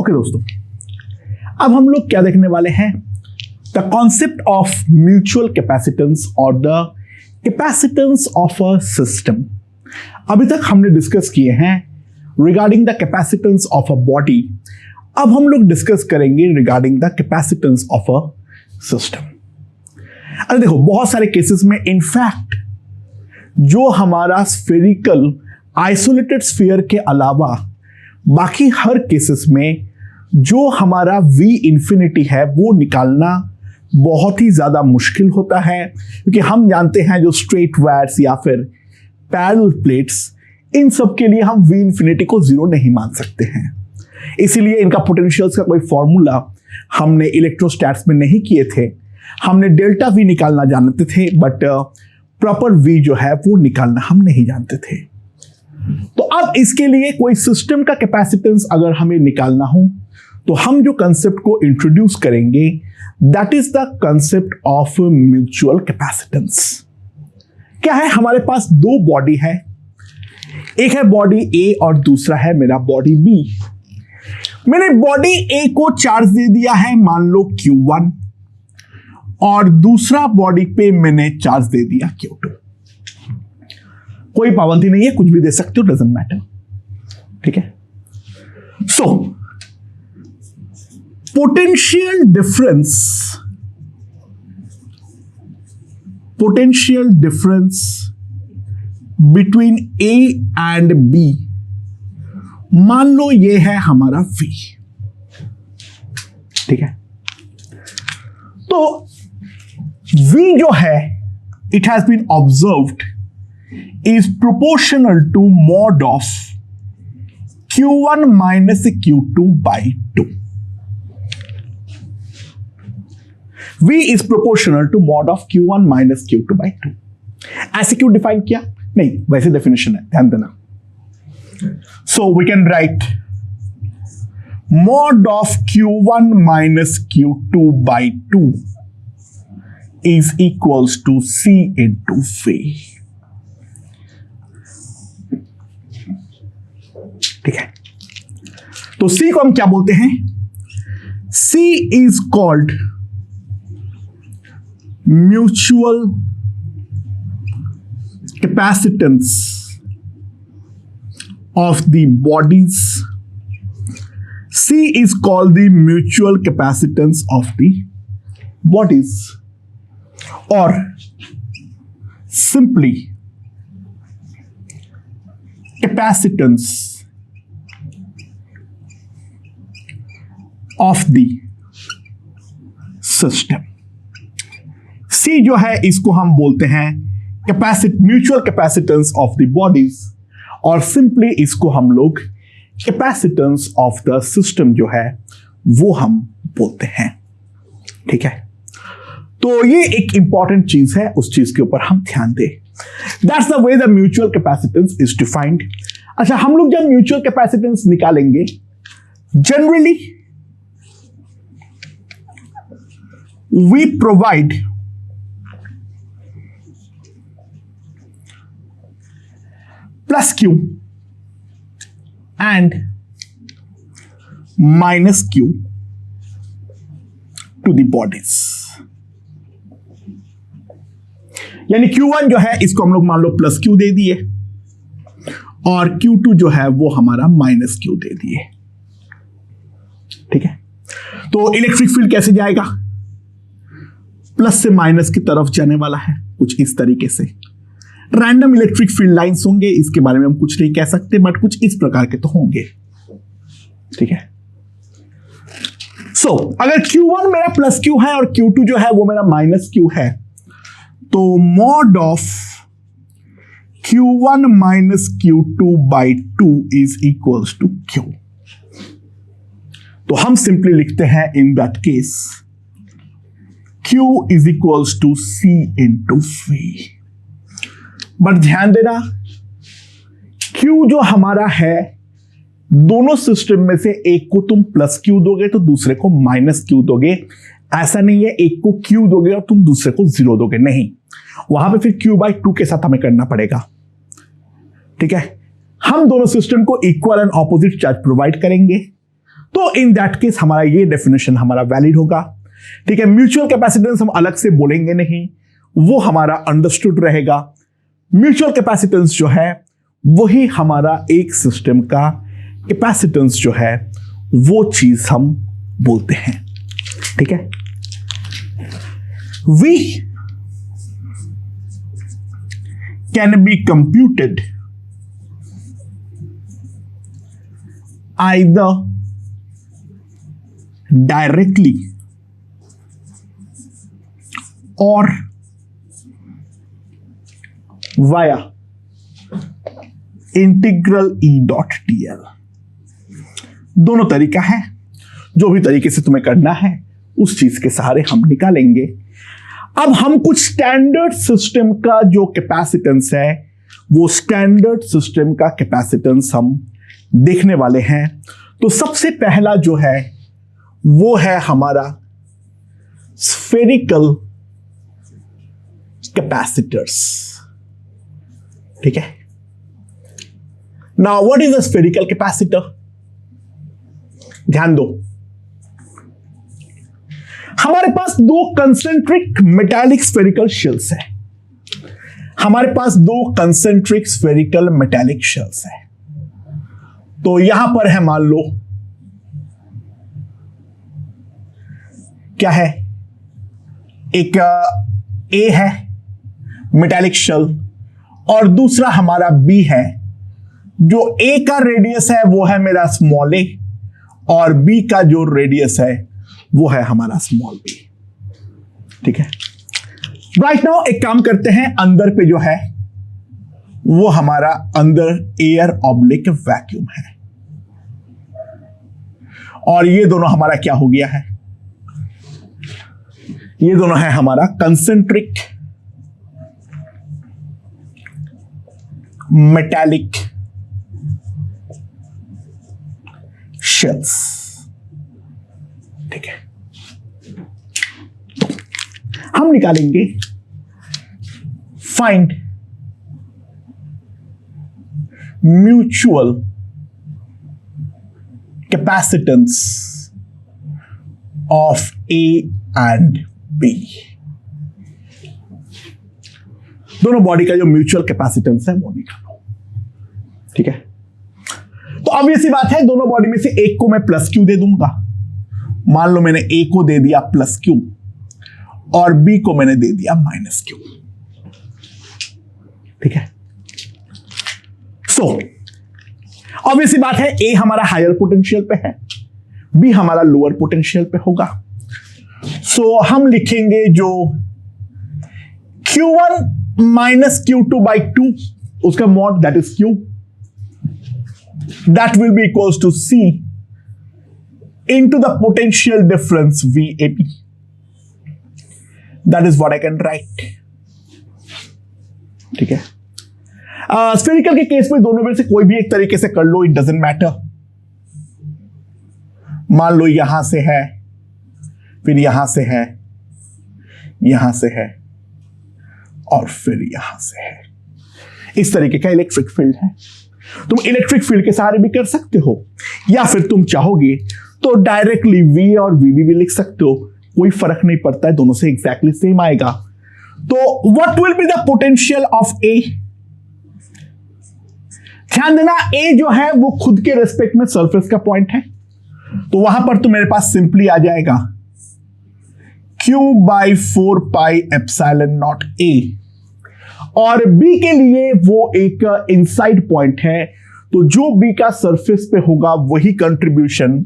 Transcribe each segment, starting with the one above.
Okay दोस्तों, अब हम लोग क्या देखने वाले हैं? The concept of mutual capacitance और the capacitance of a system. अभी तक हमने डिस्कस किए हैं regarding the capacitance of a body. अब हम लोग डिस्कस करेंगे regarding the capacitance of a system. अरे देखो, बहुत सारे केसेस में इनफैक्ट जो हमारा स्फेरिकल आइसोलेटेड स्फीयर के अलावा बाकी हर केसेस में जो हमारा V इंफिनिटी है वो निकालना बहुत ही ज्यादा मुश्किल होता है, क्योंकि हम जानते हैं जो स्ट्रेट वायर्स या फिर पैरेलल प्लेट्स, इन सब के लिए हम V इंफिनिटी को जीरो नहीं मान सकते हैं। इसीलिए इनका पोटेंशियल्स का कोई फॉर्मूला हमने इलेक्ट्रोस्टैट्स में नहीं किए थे। हमने डेल्टा V निकालना जानते थे, बट प्रॉपर V जो है वो निकालना हम नहीं जानते थे। तो अब इसके लिए कोई सिस्टम का कैपेसिटेंस अगर हमें निकालना हो तो हम जो कंसेप्ट को इंट्रोड्यूस करेंगे that is the concept of mutual capacitance. क्या है? हमारे पास दो बॉडी है, एक है बॉडी A और दूसरा है मेरा बॉडी B। मैंने बॉडी A को चार्ज दे दिया है मान लो Q1 और दूसरा बॉडी पे मैंने चार्ज दे दिया Q2। कोई पाबंदी नहीं है, कुछ भी दे सकते हो, डजंट मैटर। ठीक है। So potential difference between A and B, मान लो ये है हमारा V। ठीक है। तो V जो है, it has been observed is proportional to mod of Q1 minus Q2 by 2. V is proportional to mod of Q1 minus Q2 by 2. ऐसे क्यों डिफाइन किया? नहीं, वैसे डेफिनेशन है, ध्यान देना। So we can write mod of Q1 minus Q2 by 2 is equals to C into V. ठीक है। तो C को हम क्या बोलते हैं? C is called mutual capacitance of the bodies. C is called the mutual capacitance of the bodies, और simply capacitance of the system. C जो है इसको हम बोलते हैं mutual capacitance of the bodies, और सिंपली इसको हम लोग कैपेसिटेंस ऑफ द सिस्टम जो है वो हम बोलते हैं। ठीक है। तो ये एक इंपॉर्टेंट चीज है, उस चीज के ऊपर हम ध्यान दें। That's the way the mutual capacitance is defined. अच्छा, हम लोग जब म्यूचुअल कैपेसिटेंस निकालेंगे, generally we provide plus Q and minus Q to the bodies। यानी Q1 जो है इसको हम लोग मान लो प्लस Q दे दिए, और Q2 जो है वो हमारा माइनस Q दे दिए। ठीक है। तो इलेक्ट्रिक फील्ड कैसे जाएगा? प्लस से माइनस की तरफ जाने वाला है, कुछ इस तरीके से। रैंडम इलेक्ट्रिक फील्ड लाइंस होंगे, इसके बारे में हम कुछ नहीं कह सकते, बट कुछ इस प्रकार के तो होंगे। ठीक है। सो अगर Q1 मेरा प्लस Q है और Q2 जो है वो मेरा माइनस Q है, तो mod of Q1 minus Q2 by 2 is equals to Q। तो हम सिंपली लिखते हैं in that case Q is equals to C into V। But ध्यान देना, Q जो हमारा है, दोनों सिस्टम में से एक को तुम प्लस Q दोगे तो दूसरे को माइनस Q दोगे। ऐसा नहीं है एक को Q दोगे और तुम दूसरे को 0 दोगे, नहीं, वहां पे फिर Q by 2 के साथ हमें करना पड़ेगा। ठीक है। हम दोनों सिस्टम को equal and opposite charge provide करेंगे, तो इन दैट केस हमारा ये डेफिनेशन हमारा वैलिड होगा। ठीक है, म्यूचुअल कैपेसिटेंस हम अलग से बोलेंगे नहीं, वो हमारा अंडरस्टूड रहेगा। म्यूचुअल कैपेसिटेंस जो है वही हमारा एक सिस्टम का कैपेसिटेंस जो है वो चीज हम बोलते हैं। ठीक है, we can be computed either directly or via integral E.dl। दोनों तरीका है, जो भी तरीके से तुम्हें करना है उस चीज के सहारे हम निकालेंगे। अब हम कुछ स्टैंडर्ड सिस्टम का जो कैपेसिटेंस है वो स्टैंडर्ड सिस्टम का कैपेसिटेंस हम देखने वाले हैं। तो सबसे पहला जो है वो है हमारा स्फेरिकल कैपेसिटर्स। ठीक है, now what is a spherical capacitor? ध्यान दो, हमारे पास दो कंसेंट्रिक मेटालिक स्फेरिकल शेल्स है। हमारे पास दो कंसेंट्रिक स्फेरिकल मेटालिक शेल्स है। तो यहां पर है, मान लो क्या है, एक ए है मेटालिक शेल और दूसरा हमारा बी है। जो ए का रेडियस है वो है मेरा स्मॉल ए और बी का जो रेडियस है वो है हमारा स्मॉल बी। ठीक है, राइट नाउ एक काम करते हैं, अंदर पे जो है वो हमारा अंदर एयर ऑब्लिक वैक्यूम है और ये दोनों हमारा क्या हो गया है, ये दोनों है हमारा कंसेंट्रिक मेटालिक शेल्स। ठीक है, हम निकालेंगे find mutual capacitance of A and B. दोनों बॉडी का जो म्यूचुअल कैपेसिटेंस है वो निकालो। ठीक है, तो अब ये सी बात है, दोनों बॉडी में से एक को मैं प्लस क्यू दे दूंगा। मान लो मैंने ए को दे दिया प्लस क्यू और बी को मैंने दे दिया माइनस क्यू। ठीक है, सो ऑब्वियस सी बात है, ए हमारा हायर पोटेंशियल पे है, बी हमारा लोअर पोटेंशियल पे होगा। सो हम लिखेंगे जो Q1 माइनस Q2 बाई 2 उसका mod that is Q, that will be equals to C into the potential difference VAB. That is what I can write. ठीक है, स्फेरिकल के केस में दोनों में से कोई भी एक तरीके से कर लो, इट डजंट मैटर। मान लो यहां से है, फिर यहां से है, यहां से है और फिर यहां से है। इस तरीके का इलेक्ट्रिक फील्ड है। तुम इलेक्ट्रिक फील्ड के सहारे भी कर सकते हो या फिर तुम चाहोगे तो डायरेक्टली V और VB भी लिख सकते हो, कोई फर्क नहीं पड़ता है, दोनों से एग्जैक्टली सेम आएगा। तो what will be the potential of A? ध्यान देना, A जो है वो खुद के रेस्पेक्ट में सरफेस का पॉइंट है, तो वहां पर तो मेरे पास सिंपली आ जाएगा Q by 4 pi epsilon naught A और B के लिए वो एक इनसाइड पॉइंट है, तो जो B का सरफेस पे होगा वही कंट्रीब्यूशन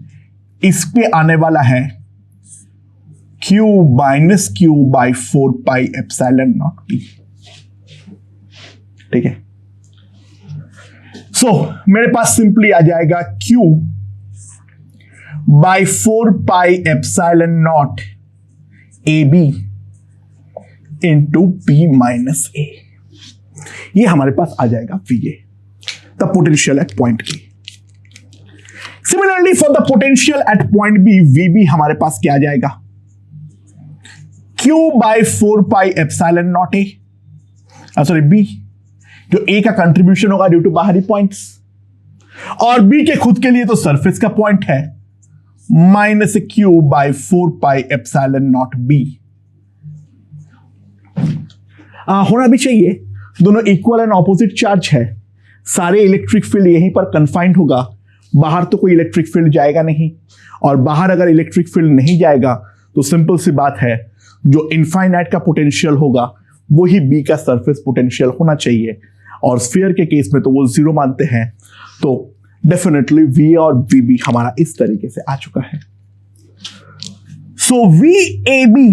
इस पे आने वाला है, Q minus Q by 4 pi epsilon not B। ठीक है, सो मेरे पास सिंपली आ जाएगा Q by 4 pi epsilon not AB into B minus A। ये हमारे पास आ जाएगा VA, the potential at point A। Similarly for the potential at point B, VB हमारे पास क्या आ जाएगा, Q by 4 pi epsilon naught A, sorry B, जो A का कंट्रीब्यूशन होगा ड्यू टू बाहरी पॉइंट्स और B के खुद के लिए तो सरफेस का पॉइंट है, माइनस क्यू बाई 4πε0b होना भी चाहिए। दोनों इक्वल एंड ऑपोजिट चार्ज है, सारे इलेक्ट्रिक फील्ड यहीं पर कन्फाइंड होगा, बाहर तो कोई इलेक्ट्रिक फील्ड जाएगा नहीं, और बाहर अगर इलेक्ट्रिक फील्ड नहीं जाएगा तो सिंपल सी बात है, जो इनफाइनाइट का पोटेंशियल होगा वही बी का सरफेस पोटेंशियल होना चाहिए, और स्फीयर के केस में तो वो जीरो मानते हैं। तो डेफिनेटली वी और वी बी हमारा इस तरीके से आ चुका है। So V A B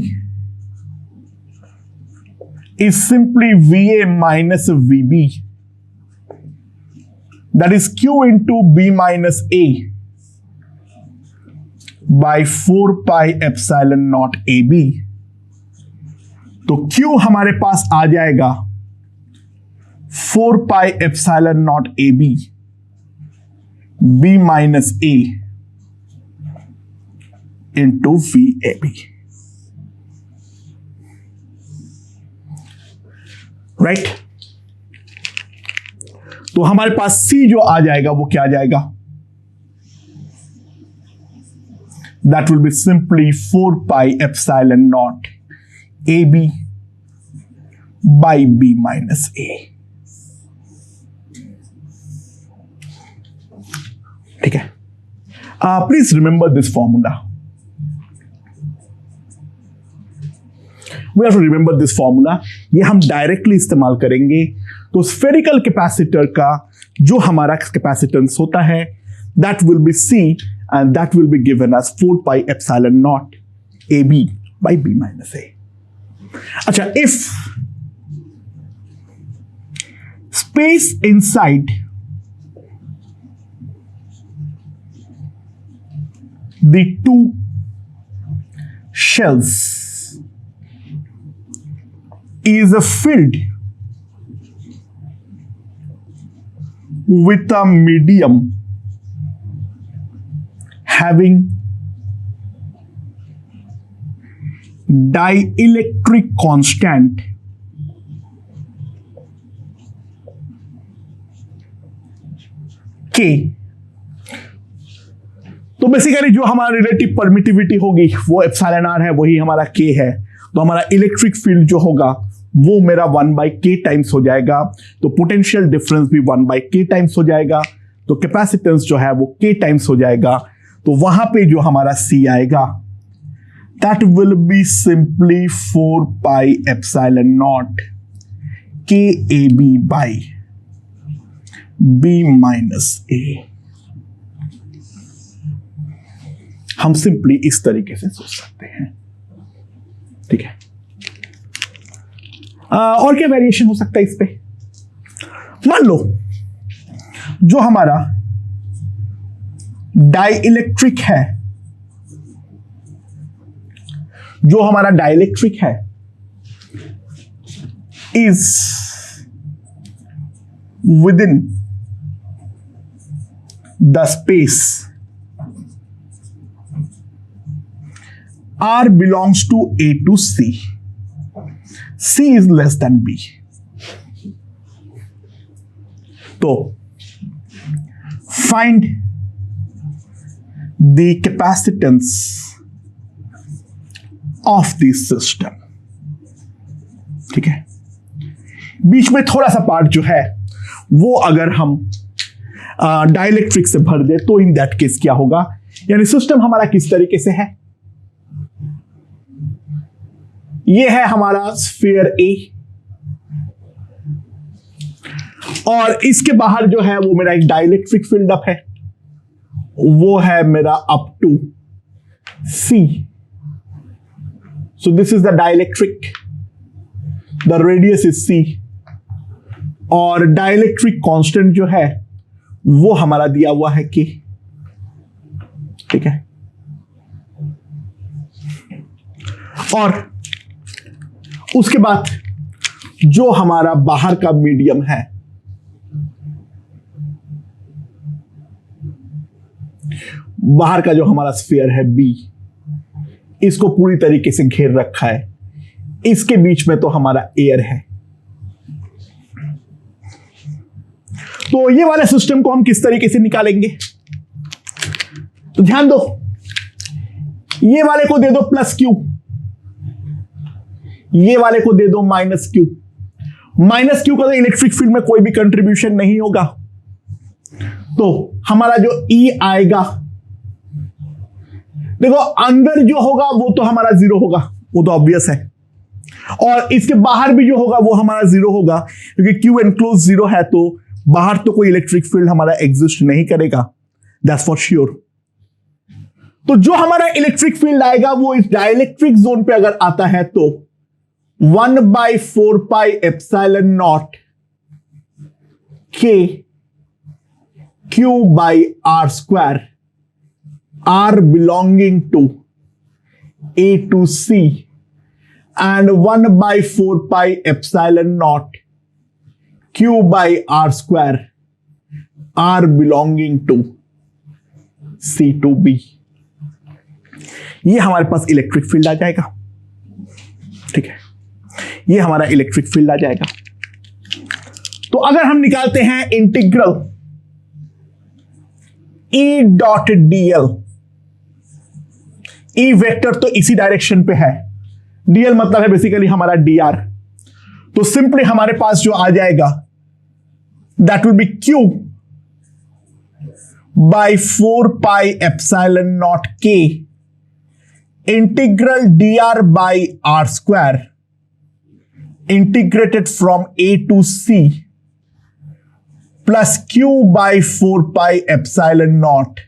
is simply V A minus V B, that is q into b minus a by 4πε0 ab। तो q हमारे पास आ जाएगा 4πε0 ab b minus a into vab, right. तो हमारे पास C जो आ जाएगा वो क्या आ जाएगा, that will be simply 4πε0 AB by B minus A। ठीक है, please remember this formula, we have to remember this formula. ये हम डायरेक्टली इस्तेमाल करेंगे। तो स्फेरिकल कैपेसिटर का जो हमारा कैपेसिटेंस होता है that will be C and that will be given as 4πε0 AB by B minus A। अच्छा, if space inside the two shells is filled with a medium having dielectric constant K। तो basically जो हमारा relative permittivity होगी वो epsilon R है, वही हमारा K है। तो हमारा इलेक्ट्रिक फील्ड जो होगा वो मेरा 1/k टाइम्स हो जाएगा, तो पोटेंशियल डिफरेंस भी 1/k टाइम्स हो जाएगा, तो कैपेसिटेंस जो है वो K टाइम्स हो जाएगा। तो वहां पे जो हमारा C आएगा that will be simply 4πε0 KAB by B minus A। हम सिंपली इस तरीके से सोच सकते हैं। ठीक है, और क्या वेरिएशन हो सकता है इस पे। मान लो जो हमारा डाइइलेक्ट्रिक है, जो हमारा डाइइलेक्ट्रिक है is within the space R belongs to A to C. C is less than B. तो find the capacitance of this system। ठीक है, बीच में थोड़ा सा पार्ट जो है वो अगर हम डाइइलेक्ट्रिक से भर दे तो इन दैट केस क्या होगा, यानी सिस्टम हमारा किस तरीके से है, ये है हमारा स्फीयर A और इसके बाहर जो है वो मेरा एक डाइइलेक्ट्रिक फील्ड अप है, वो है मेरा up to C। So this is the dielectric, the radius is C और डाइइलेक्ट्रिक कांस्टेंट जो है वो हमारा दिया हुआ है K। ठीक है, और उसके बाद जो हमारा बाहर का मीडियम है बाहर का जो हमारा स्फीयर है B, इसको पूरी तरीके से घेर रखा है, इसके बीच में तो हमारा एयर है। तो ये वाले सिस्टम को हम किस तरीके से निकालेंगे, तो ध्यान दो, ये वाले को दे दो प्लस क्यू, ये वाले को दे दो माइनस क्यू। माइनस क्यू का तो इलेक्ट्रिक फील्ड में कोई भी कंट्रीब्यूशन नहीं होगा, तो हमारा जो ई आएगा, देखो अंदर जो होगा वो तो हमारा जीरो होगा, वो तो ऑब्वियस है, और इसके बाहर भी जो होगा वो हमारा जीरो होगा, क्योंकि क्यू एनक्लोज जीरो है तो बाहर तो कोई इलेक्ट्रिक फील्ड हमारा एग्जिस्ट नहीं करेगा, दैट्स फॉर श्योर। तो जो हमारा इलेक्ट्रिक फील्ड आएगा वो इस डाइलेक्ट्रिक जोन पे अगर आता है तो 1/4 पाई एप्सिलॉन नॉट के Q by R square, R belonging to A to C, and 1/4 pi epsilon naught Q by R square, R belonging to C to B। ये हमारे पास इलेक्ट्रिक फील्ड आ जाएगा, ठीक है, ये हमारा इलेक्ट्रिक फील्ड आ जाएगा। तो अगर हम निकालते हैं integral E dot dl, E vector तो इसी डायरेक्शन पे है, डीएल मतलब है बेसिकली हमारा dr, तो सिंपली हमारे पास जो आ जाएगा that will be q by 4 pi epsilon naught k integral dr by r square integrated from a to c plus q by 4 pi epsilon naught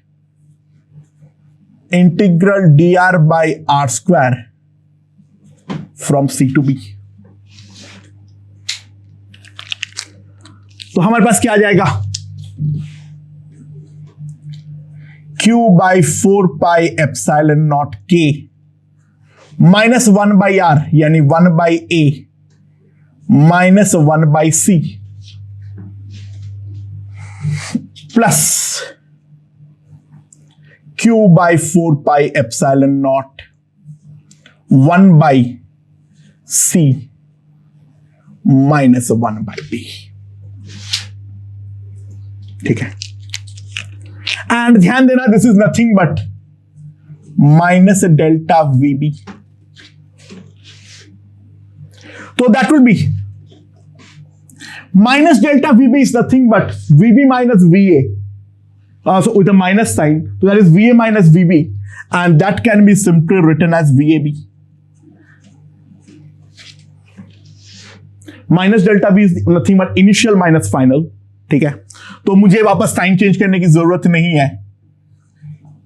integral dr by r square from c to b। तो हमारे पास क्या आ जाएगा, q by 4 pi epsilon naught k minus 1 by r यानी 1 by a minus 1 by c plus q by 4 pi epsilon naught 1 by c minus 1 by b, ठीक है। And ध्यान देना this is nothing but minus delta VB, तो that will be minus delta VB is nothing but VB minus VA, so with a minus sign, so that is VA minus VB, and that can be simply written as VAB. Minus delta V is nothing but initial minus final, ठीक है। तो मुझे वापस sign change करने की जरूरत नहीं है।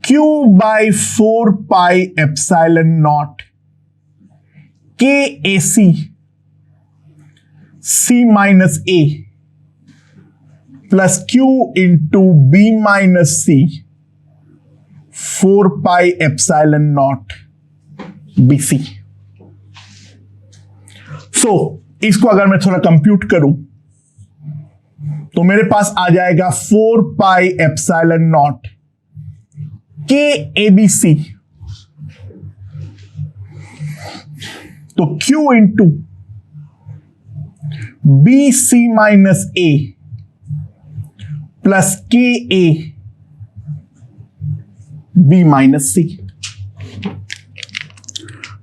Q by 4 pi epsilon naught K A C C minus A plus Q into B minus C 4 pi epsilon not BC। सो इसको अगर मैं थोड़ा कंप्यूट करूं तो मेरे पास आ जाएगा 4 पाई एप्सिलॉन नॉट के ABC, तो Q into BC minus A plus के ए बी माइनस सी।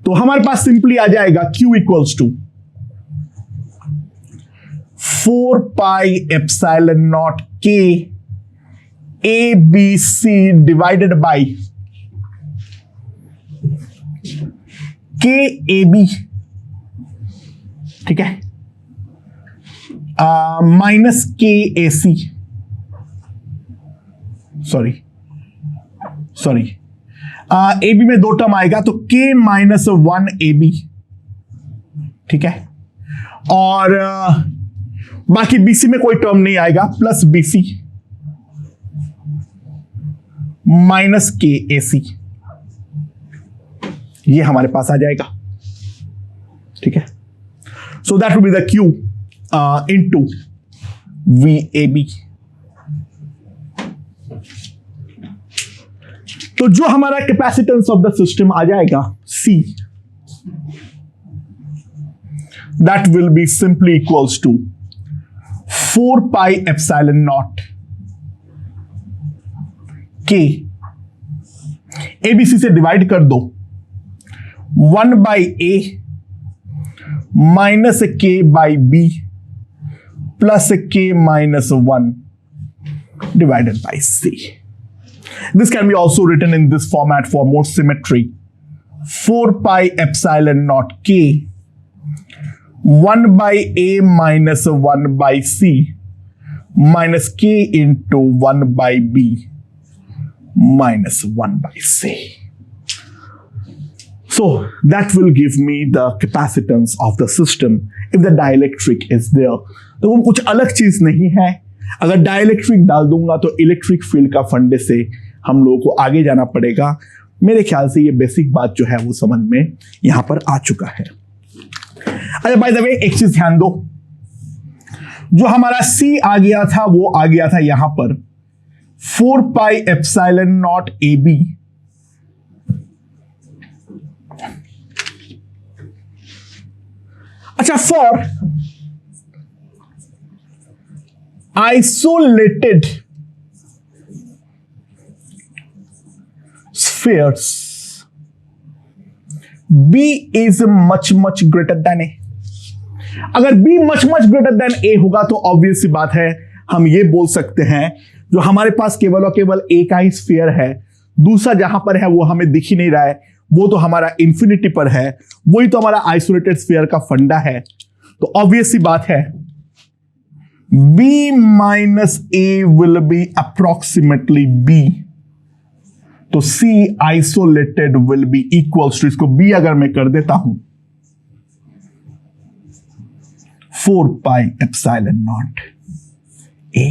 तो हमारे पास सिंपली आ जाएगा Q equals to 4 pi epsilon naught K A B C divided by K A B, ठीक है, माइनस के ए सी, सॉरी ए बी में दो टर्म आएगा तो k माइनस 1 ए बी, ठीक है, और बाकी BC में कोई टर्म नहीं आएगा, प्लस BC माइनस के ए सी, ये हमारे पास आ जाएगा, ठीक है। So that will be the Q into VAB। तो जो हमारा कैपेसिटेंस ऑफ द सिस्टम आ जाएगा C, that will be simply equals to 4 pi epsilon naught K ABC से डिवाइड कर दो 1 बाई ए माइनस के बाई बी प्लस के minus 1 divided by c. This can be also written in this format for more symmetry. 4 pi epsilon naught k 1 by a minus 1 by c minus k into 1 by b minus 1 by c. So that will give me the capacitance of the system if the dielectric is there. तो वो कुछ अलग चीज नहीं है. अगर dielectric डाल दूंगा तो इलेक्ट्रिक फील्ड का फंडे से हम लोगों को आगे जाना पड़ेगा. मेरे ख्याल से ये बेसिक बात जो है वो समझ में यहां पर आ चुका है. अच्छा बाय द वे एक चीज ध्यान दो, जो हमारा C आ गया था वो आ गया था यहां पर 4 pi epsilon naught A B अच्छा for isolated spheres B is much greater than A. अगर B much greater than A होगा तो ऑब्वियस सी बात है, हम ये बोल सकते हैं जो हमारे पास केवल और केवल A का ही स्फीयर है, दूसरा जहां पर है वो हमें दिख ही नहीं रहा है, वो तो हमारा इंफिनिटी पर है, वही तो हमारा आइसोलेटेड स्फीयर का फंडा है. तो ऑब्वियस सी बात है B minus A will be approximately B. तो C isolated will be equals to, इसको B अगर मैं कर देता हूं 4 pi epsilon naught A.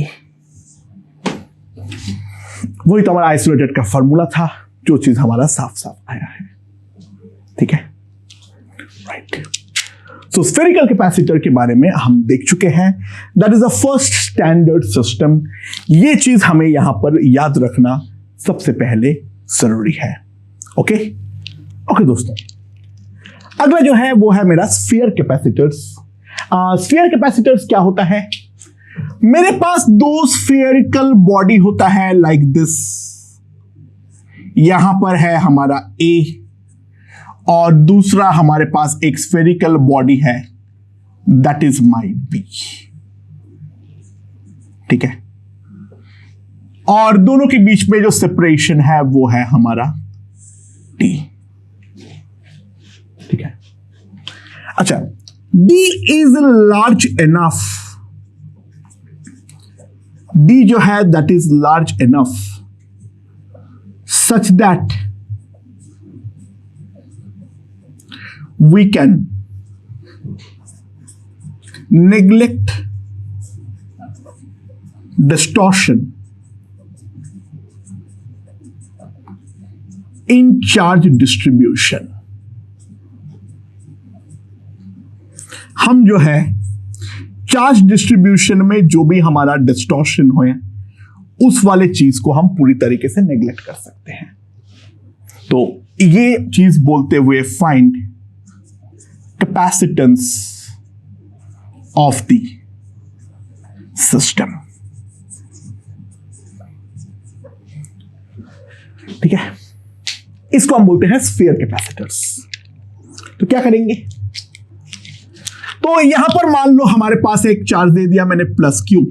वही तो हमारा आइसोलेटेड का फॉर्मूला था, जो चीज हमारा साफ साफ आया है. ठीक है, राइट. सो स्फेरिकल कैपेसिटर के बारे में हम देख चुके हैं. That is the first standard system. ये चीज हमें यहां पर याद रखना सबसे पहले जरूरी है. ओके ओके दोस्तों, अगला जो है वो है मेरा स्फीयर कैपेसिटर्स. स्फीयर कैपेसिटर्स क्या होता है? मेरे पास दो स्फेरिकल बॉडी होता है लाइक दिस. यहां पर है हमारा A और दूसरा हमारे पास एक स्फेरिकल बॉडी है, दैट इज माई B. ठीक है, और दोनों के बीच में जो सेपरेशन है वो है हमारा D. ठीक है. अच्छा, D is large enough. D जो है that is large enough such that we can neglect distortion in charge distribution. हम जो है चार्ज डिस्ट्रीब्यूशन में जो भी हमारा डिस्टॉर्शन हो उस वाले चीज को हम पूरी तरीके से नेग्लेक्ट कर सकते हैं. तो ये चीज बोलते हुए find capacitance of the system. ठीक है, इसको हम बोलते हैं स्फीयर कैपेसिटर्स. तो क्या करेंगे? तो यहां पर मान लो हमारे पास एक चार्ज दे दिया मैंने प्लस क्यू,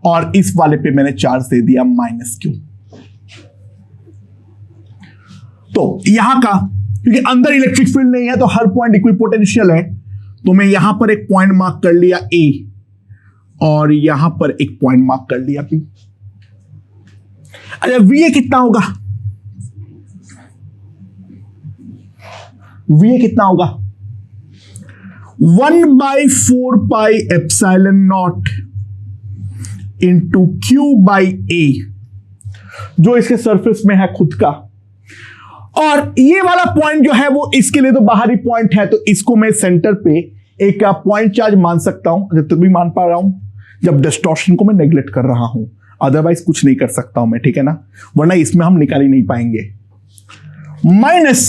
और इस वाले पे मैंने चार्ज दे दिया माइनस क्यू. तो यहां का, क्योंकि अंदर इलेक्ट्रिक फील्ड नहीं है तो हर पॉइंट इक्विपोटेंशियल है, तो मैं यहां पर एक पॉइंट मार्क कर लिया A और यहां पर एक पॉइंट मार्क कर लिया B. अच्छा, VA कितना होगा? VA कितना होगा? 1/4 pi epsilon not into Q by A, जो इसके सरफेस में है खुद का. और ये वाला पॉइंट जो है वो इसके लिए तो बाहरी पॉइंट है, तो इसको मैं सेंटर पे एक पॉइंट चार्ज मान सकता हूं, जब तक भी मान पा रहा हूं जब डिस्टॉर्शन को मैं नेग्लेक्ट कर रहा हूं. अदरवाइज कुछ नहीं कर सकता हूं मैं, ठीक है ना, वरना इसमें हम निकाल ही नहीं पाएंगे. Minus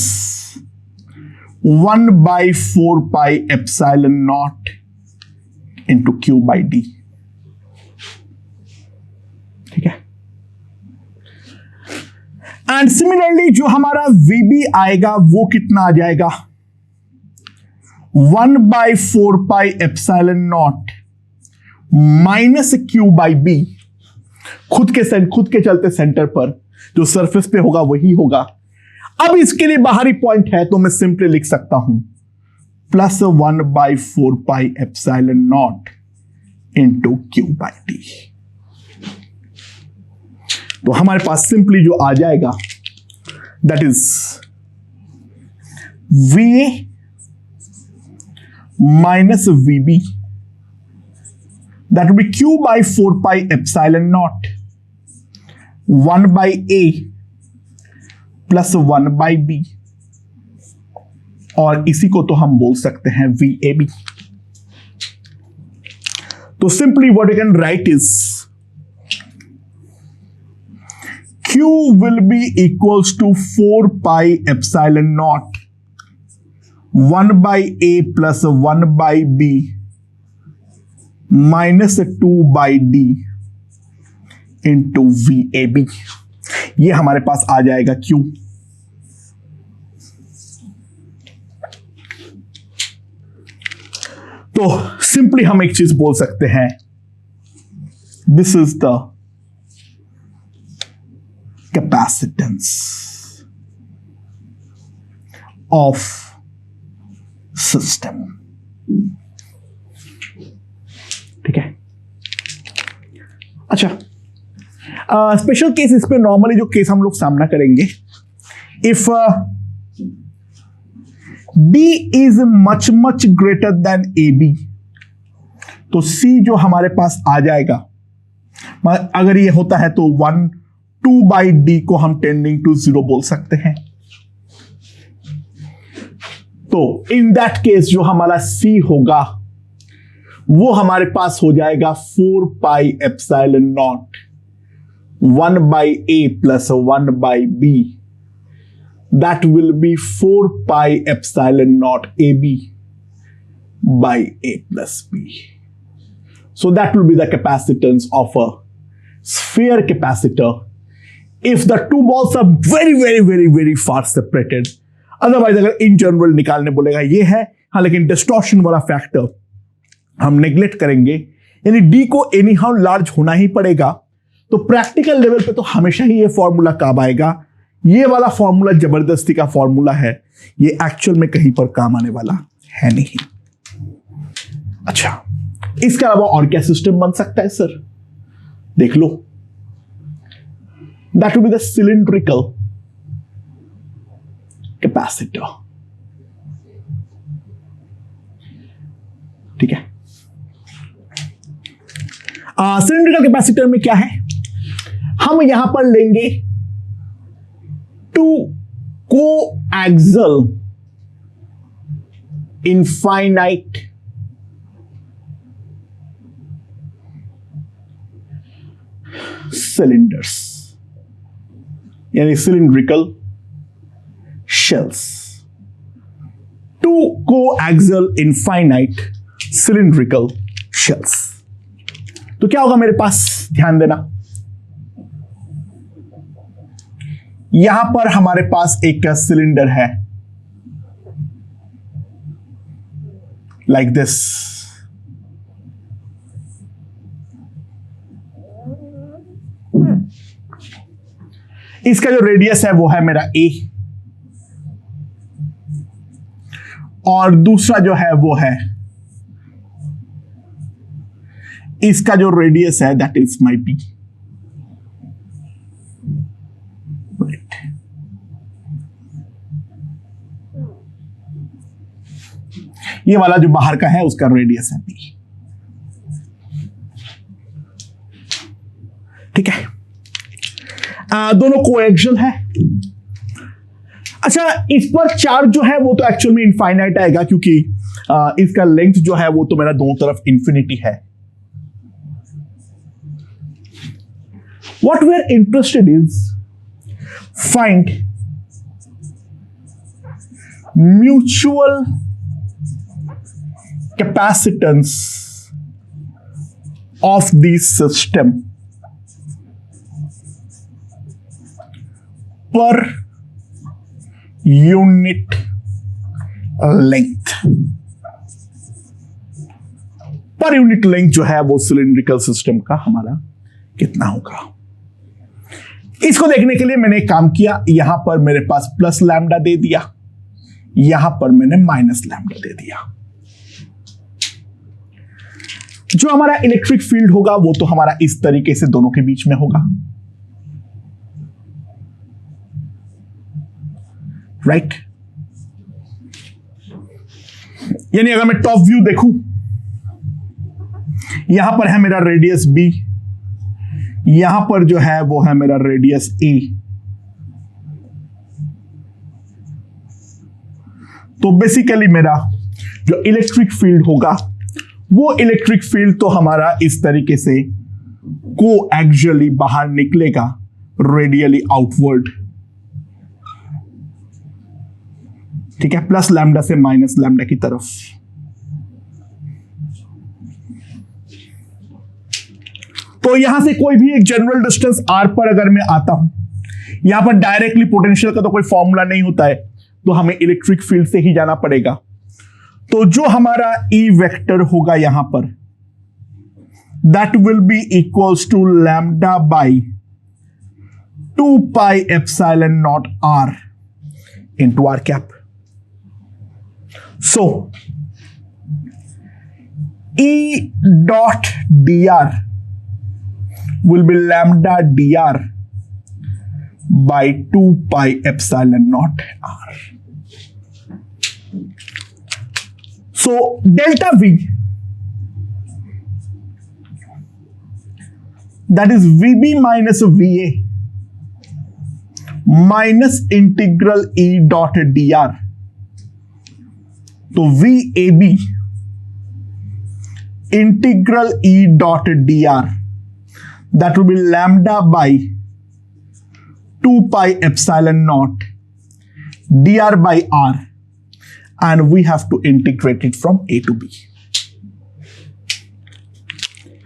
1/4 pi epsilon not into Q by D. ठीक है. एंड सिमिलरली जो हमारा VB आएगा वो कितना आ जाएगा, 1/4πε0 माइनस Q/B। खुद के चलते सेंटर पर जो सरफेस पे होगा वही होगा। अब इसके लिए बाहरी पॉइंट है तो मैं सिंपली लिख सकता हूं प्लस 1/4πε0 इंटू Q/D। तो हमारे पास सिंपली जो आ जाएगा that is VA minus VB, that will be Q/4πε0 1/A plus 1/B, और इसी को तो हम बोल सकते हैं VAB। तो simply what we can write is Q will be equals to 4πε0 1/A plus 1/B minus 2/D into VAB। ये हमारे पास आ जाएगा Q। तो सिंपली हम एक चीज बोल सकते हैं, this is the capacitance of system. ठीक है। अच्छा, स्पेशल केस इस पे नॉर्मली जो केस हम लोग सामना करेंगे, if D is much much greater then AB, तो C जो हमारे पास आ जाएगा, अगर ये होता है तो 2/D को हम टेंडिंग टू 0 बोल सकते हैं। तो इन दैट केस जो हमारा C होगा वो हमारे पास हो जाएगा 4πε0 1/A plus 1/B, that will be 4πε0 AB by A plus B. So that will be the capacitance of a sphere capacitor if the two balls are very far separated. Otherwise अगर in general निकालने बोलेगा ये है, हाँ, लेकिन distortion वाला factor हम neglect करेंगे, यानी D को एनी हाउ लार्ज होना ही पड़ेगा। तो प्रैक्टिकल लेवल पे तो हमेशा ही ये फॉर्मूला काम आएगा। ये वाला फॉर्मूला जबरदस्ती का फॉर्मूला है, ये एक्चुअल में कहीं पर काम आने वाला है नहीं। अच्छा, इसके अलावा और क्या सिस्टम बन सकता है सर? देख लो, that will be the cylindrical capacitor. ठीक है। सिलिंड्रिकल कैपेसिटर में क्या है, हम यहां पर लेंगे टू कोएक्सियल इनफाइनाइट सिलिंडर्स, यानी cylindrical shells. Two coaxial infinite cylindrical shells. तो क्या होगा मेरे पास, ध्यान देना, यहां पर हमारे पास एक सिलेंडर है लाइक दिस। इसका जो रेडियस है वो है मेरा A, और दूसरा जो है वो है, इसका जो रेडियस है दैट इज माई B। ये वाला जो बाहर का है उसका रेडियस है B। ठीक है। दोनों कोएक्सियल है। अच्छा, इस पर चार्ज जो है वो तो एक्चुअल में इनफाइनाइट आएगा, क्योंकि इसका लेंथ जो है वो तो मेरा दोनों तरफ इंफिनिटी है। What we are interested is find mutual capacitance of the system पर यूनिट लेंथ। पर यूनिट लेंथ जो है वो सिलिंड्रिकल सिस्टम का हमारा कितना होगा। इसको देखने के लिए मैंने एक काम किया, यहां पर मेरे पास प्लस लैम्डा दे दिया, यहां पर मैंने माइनस लैम्डा दे दिया। जो हमारा इलेक्ट्रिक फील्ड होगा वो तो हमारा इस तरीके से दोनों के बीच में होगा, राइट। यानी अगर मैं टॉप व्यू देखूं, यहां पर है मेरा रेडियस बी, यहां पर जो है वो है मेरा रेडियस ए। तो बेसिकली मेरा जो इलेक्ट्रिक फील्ड होगा वो इलेक्ट्रिक फील्ड तो हमारा इस तरीके से को एक्चुअली बाहर निकलेगा रेडियली आउटवर्ड, ठीक है, प्लस लैम्डा से माइनस लैम्डा की तरफ। तो यहां से कोई भी एक जनरल डिस्टेंस r पर अगर मैं आता हूं, यहां पर डायरेक्टली पोटेंशियल का तो कोई फॉर्मूला नहीं होता है, तो हमें इलेक्ट्रिक फील्ड से ही जाना पड़ेगा। तो जो हमारा E वेक्टर होगा यहां पर, that will be equals to lambda by 2 pi epsilon naught r into r cap. So E dot dr will be lambda dr by 2 pi epsilon naught r. So delta V, that is VB minus VA minus integral E dot dr. तो VAB integral E dot dr, that will be lambda by 2 pi epsilon naught dr by r, and we have to integrate it from A to B.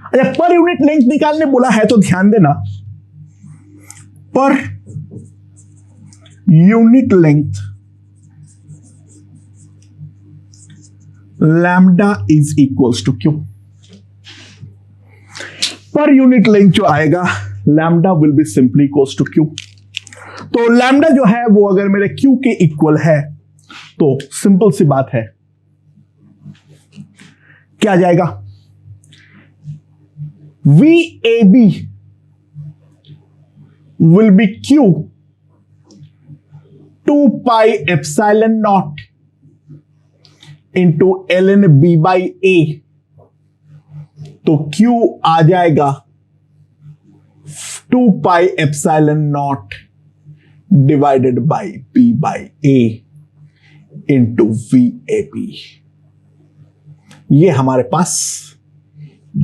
अच्छा, पर unit length निकालने बोला है तो ध्यान देना, per unit length lambda is equals to Q. Per unit length जो आएगा lambda will be simply equals to Q. तो लैम्डा जो है वो अगर मेरे क्यू के इक्वल है तो सिंपल सी बात है, क्या आ जाएगा, VAB will be Q 2 pi epsilon naught into ln B by A। तो Q आ जाएगा 2 pi epsilon naught divided by B by A into VAB। ये हमारे पास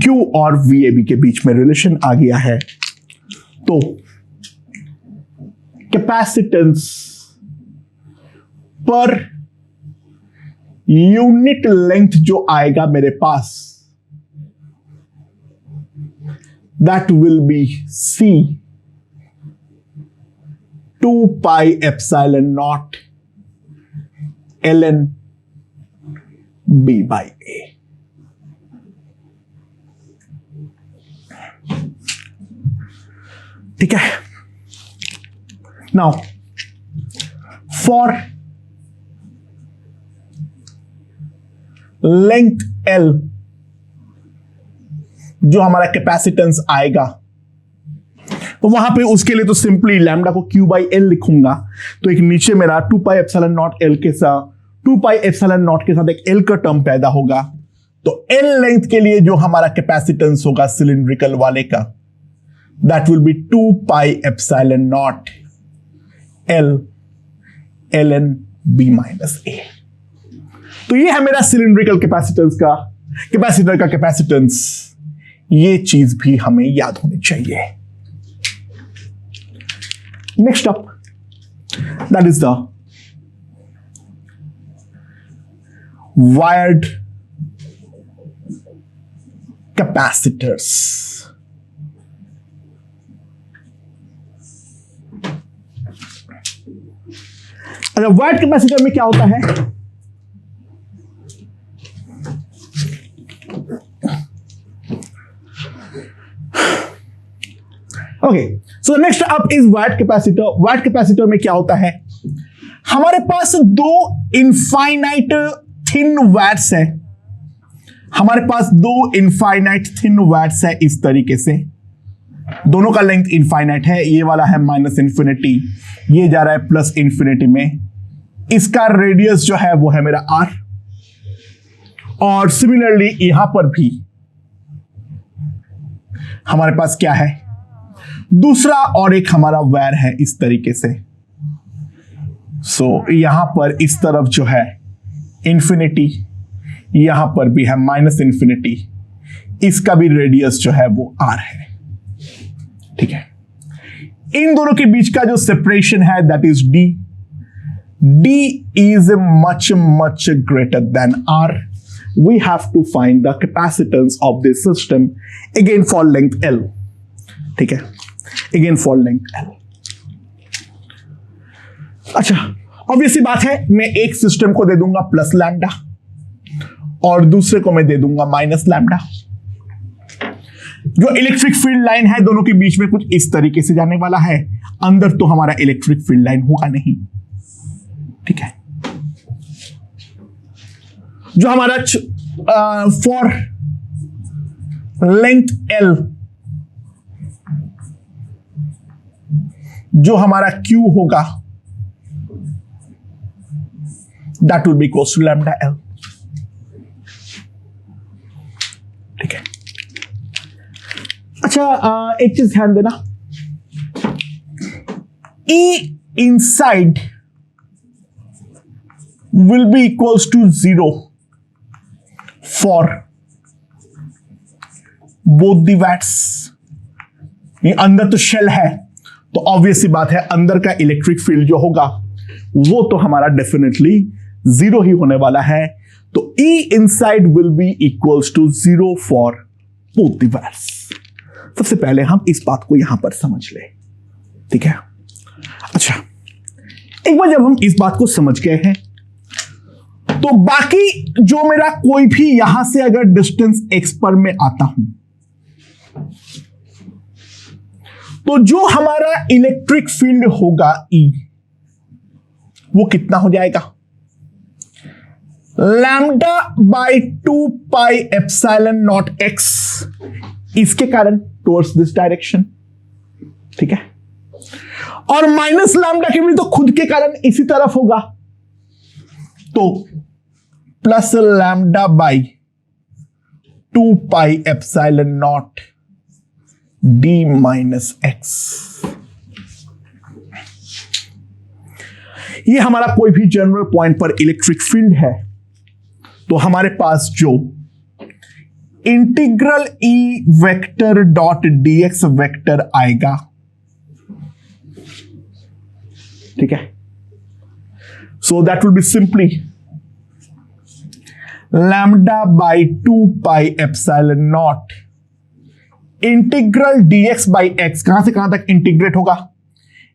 Q और VAB के बीच में रिलेशन आ गया है। तो कैपेसिटेंस पर यूनिट लेंथ जो आएगा मेरे पास, that will be C 2 pi epsilon naught ln B by A। ठीक है। नाउ फॉर लेंथ L जो हमारा कैपेसिटेंस आएगा, तो वहां पे उसके लिए तो सिंपली लैम्डा को Q बाई L लिखूंगा। तो एक नीचे मेरा 2 पाई एप्सिलॉन नॉट L के साथ 2 पाई एप्सिलॉन नॉट के साथ एक L का टर्म पैदा होगा। तो L लेंथ के लिए जो हमारा कैपेसिटेंस होगा सिलिंड्रिकल वाले का, that will be 2 pi epsilon naught L ln B minus A। तो ये है मेरा सिलिंड्रिकल कैपेसिटेंस का, कैपेसिटर का कैपेसिटेंस। ये चीज भी हमें याद होनी चाहिए। Next up, that is the wired capacitors. अच्छा, वाट कैपेसिटर में क्या होता है? Okay, so next up is watt capacitor. Watt capacitor में क्या होता है? हमारे पास दो इनफाइनाइट थिन वैट्स है। हमारे पास दो इनफाइनाइट थिन वैट्स है इस तरीके से। दोनों का लेंथ इनफाइनाइट है। ये वाला है माइनस इंफिनिटी, ये जा रहा है प्लस इंफिनिटी में। इसका रेडियस जो है वो है मेरा आर। और सिमिलरली यहां पर भी हमारे पास क्या है? दूसरा और एक हमारा वायर है इस तरीके से। सो यहां पर इस तरफ जो है इंफिनिटी, यहां पर भी है माइनस इंफिनिटी। इसका भी रेडियस जो है वो आर है। ठीक है, इन दोनों के बीच का जो सेपरेशन है that is D. D is much much greater than R. We have to find the capacitance of this system again for length L. ठीक है, अगेन फॉर लेंथ एल। अच्छा, ऑब्वियसली बात है, मैं एक सिस्टम को दे दूंगा प्लस लैम्डा और दूसरे को मैं दे दूंगा माइनस लैम्डा। जो इलेक्ट्रिक फील्ड लाइन है दोनों के बीच में कुछ इस तरीके से जाने वाला है। अंदर तो हमारा इलेक्ट्रिक फील्ड लाइन होगा नहीं। ठीक है, जो हमारा फॉर लेंथ एल जो हमारा Q होगा that will be equals to lambda L. ठीक है, अच्छा, एक चीज ध्यान देना, E inside will be equals to 0 for both the vats। ये अंदर तो शेल है, तो ऑब्वियसली बात है अंदर का इलेक्ट्रिक फील्ड जो होगा वो तो हमारा डेफिनेटली 0 ही होने वाला है। तो E inside will be equals to 0 for both the vats। सबसे पहले हम इस बात को यहां पर समझ ले। ठीक है, अच्छा, एक बार जब हम इस बात को समझ गए हैं तो बाकी जो मेरा कोई भी यहां से अगर डिस्टेंस x पर मैं आता हूं तो जो हमारा इलेक्ट्रिक फील्ड होगा E वो कितना हो जाएगा? Lambda by 2 pi epsilon not x इसके कारण टुवर्ड्स दिस डायरेक्शन। ठीक है, और माइनस लैम्डा के भी तो खुद के कारण इसी तरफ होगा, तो plus lambda by 2 pi epsilon not d minus x. ये हमारा कोई भी जनरल पॉइंट पर इलेक्ट्रिक फील्ड है, तो हमारे पास जो integral E vector dot dx vector आएगा, ठीक है, so that will be simply lambda by 2 pi epsilon naught integral dx by x। कहां से कहां तक इंटीग्रेट होगा?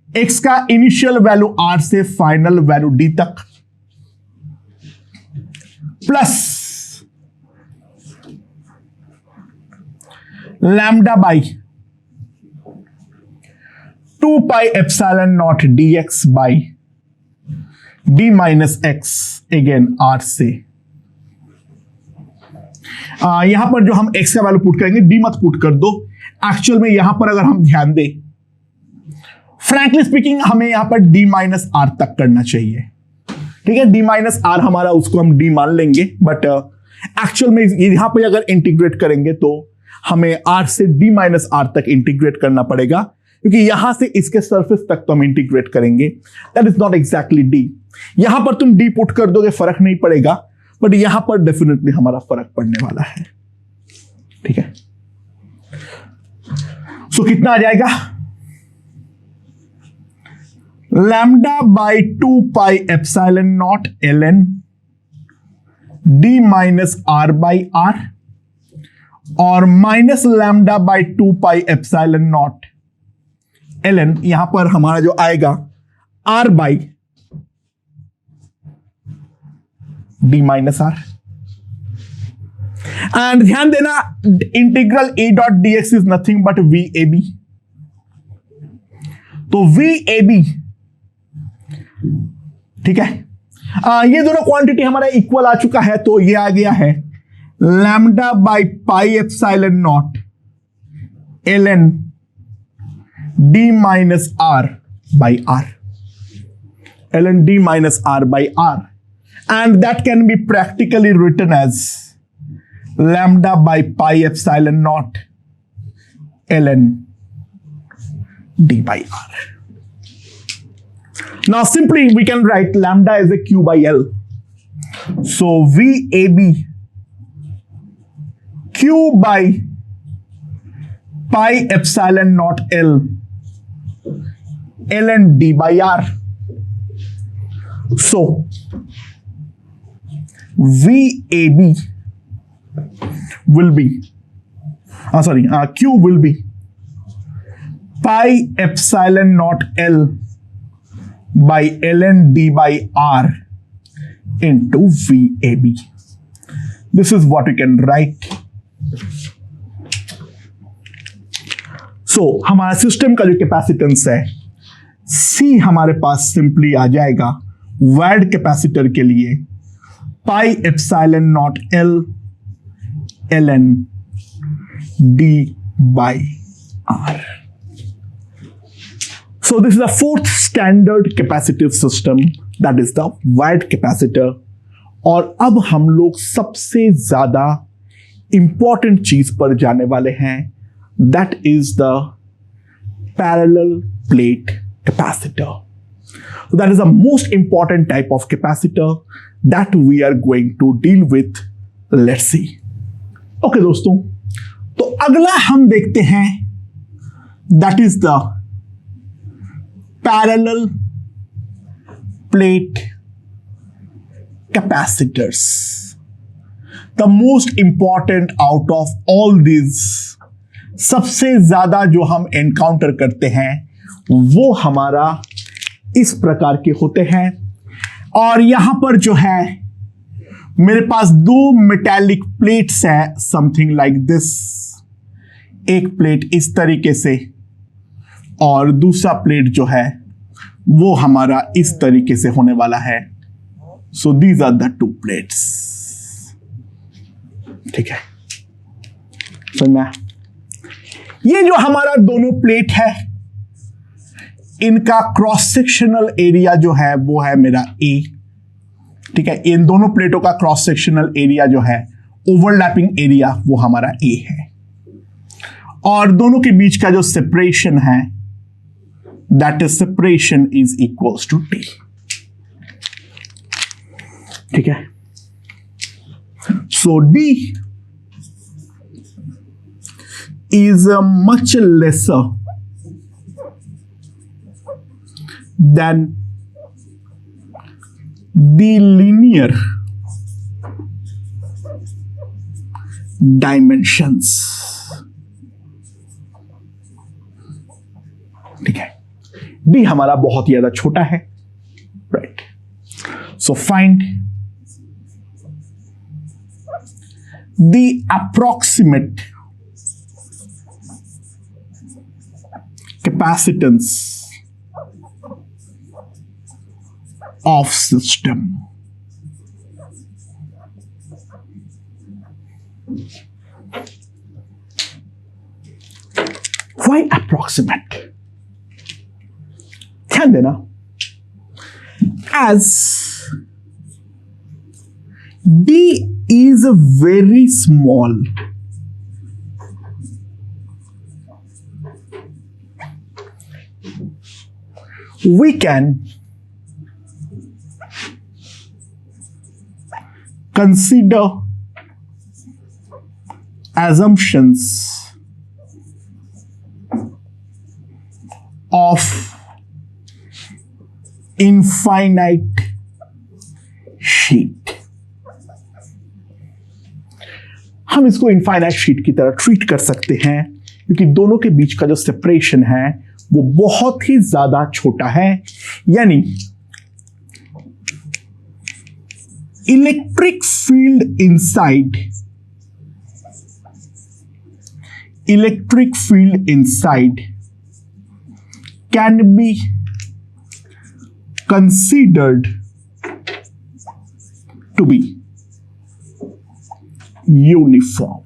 x का इनिशियल वैल्यू r से फाइनल वैल्यू d तक, plus lambda by 2 pi epsilon not dx by d minus x again r से। यहां पर जो हम x का वैल्यू पुट करेंगे, d मत पुट कर दो। एक्चुअल में यहां पर अगर हम ध्यान दें, फ्रैंकली स्पीकिंग हमें यहां पर d माइनस आर तक करना चाहिए। ठीक है, d माइनस आर हमारा उसको हम d मान लेंगे, बट एक्चुअल में यहां पर अगर इंटीग्रेट करेंगे तो हमें r से d माइनस आर तक इंटीग्रेट करना पड़ेगा, क्योंकि यहां से इसके सरफेस तक तो हम इंटीग्रेट करेंगे। That is not exactly d। यहां पर तुम d पुट कर दोगे फर्क नहीं पड़ेगा, बट यहां पर डेफिनेटली हमारा फर्क पड़ने वाला है। ठीक है, सो कितना आ जाएगा? Lambda by 2 pi epsilon naught ln d minus R by R, और minus lambda by 2 pi epsilon naught ln, यहां पर हमारा जो आएगा r by d minus R. And ध्यान देना integral a dot dx is nothing but V A B. तो V A B, ठीक है, ये दोनों क्वांटिटी हमारा इक्वल आ चुका है, तो ये आ गया है lambda by pi epsilon naught ln d minus R by R, ln d minus r by r, and that can be practically written as lambda by pi epsilon naught ln d by r. Now simply we can write lambda as a q by l. So VAB q by pi epsilon naught l ln d by r. So VAB will be Q will be pi epsilon naught L by ln d by r into VAB. This is what we can write. So हमारा system का जो capacitance है C हमारे पास simply आ जाएगा वैड capacitor के लिए पाई epsilon naught L ln d by r. So this is the fourth standard capacitive system, that is the wide capacitor. और अब हम लोग सबसे ज्यादा इंपॉर्टेंट चीज पर जाने वाले हैं, that is the parallel plate capacitor. So that is the most important type of capacitor that we are going to deal with. Let's see. Okay दोस्तों, तो अगला हम देखते हैं that is the parallel plate capacitors. The most important out of all these, सबसे ज्यादा जो हम एनकाउंटर करते हैं वो हमारा इस प्रकार के होते हैं। और यहां पर जो है मेरे पास दो मेटालिक प्लेट्स हैं, समथिंग लाइक दिस। एक प्लेट इस तरीके से और दूसरा प्लेट जो है वो हमारा इस तरीके से होने वाला है। So these are the two plates, ठीक है। समझना, ये जो हमारा दोनों प्लेट है इनका क्रॉस सेक्शनल एरिया जो है वो है मेरा ए, ठीक है। इन दोनों प्लेटों का क्रॉस सेक्शनल एरिया जो है ओवरलैपिंग एरिया वो हमारा ए है। और दोनों के बीच का जो सेपरेशन है that is separation is equals to T, ठीक है। So D is much lesser than the linear dimensions, ठीक है। D हमारा बहुत ही ज्यादा छोटा है, right. So find the approximate capacitance of system. Why approximate? ध्यान देना, as D is very small, we can consider assumptions of infinite sheet. हम इसको इनफाइनाइट शीट की तरह ट्रीट कर सकते हैं क्योंकि दोनों के बीच का जो सेपरेशन है वो बहुत ही ज्यादा छोटा है। यानी electric field inside can be considered to be uniform.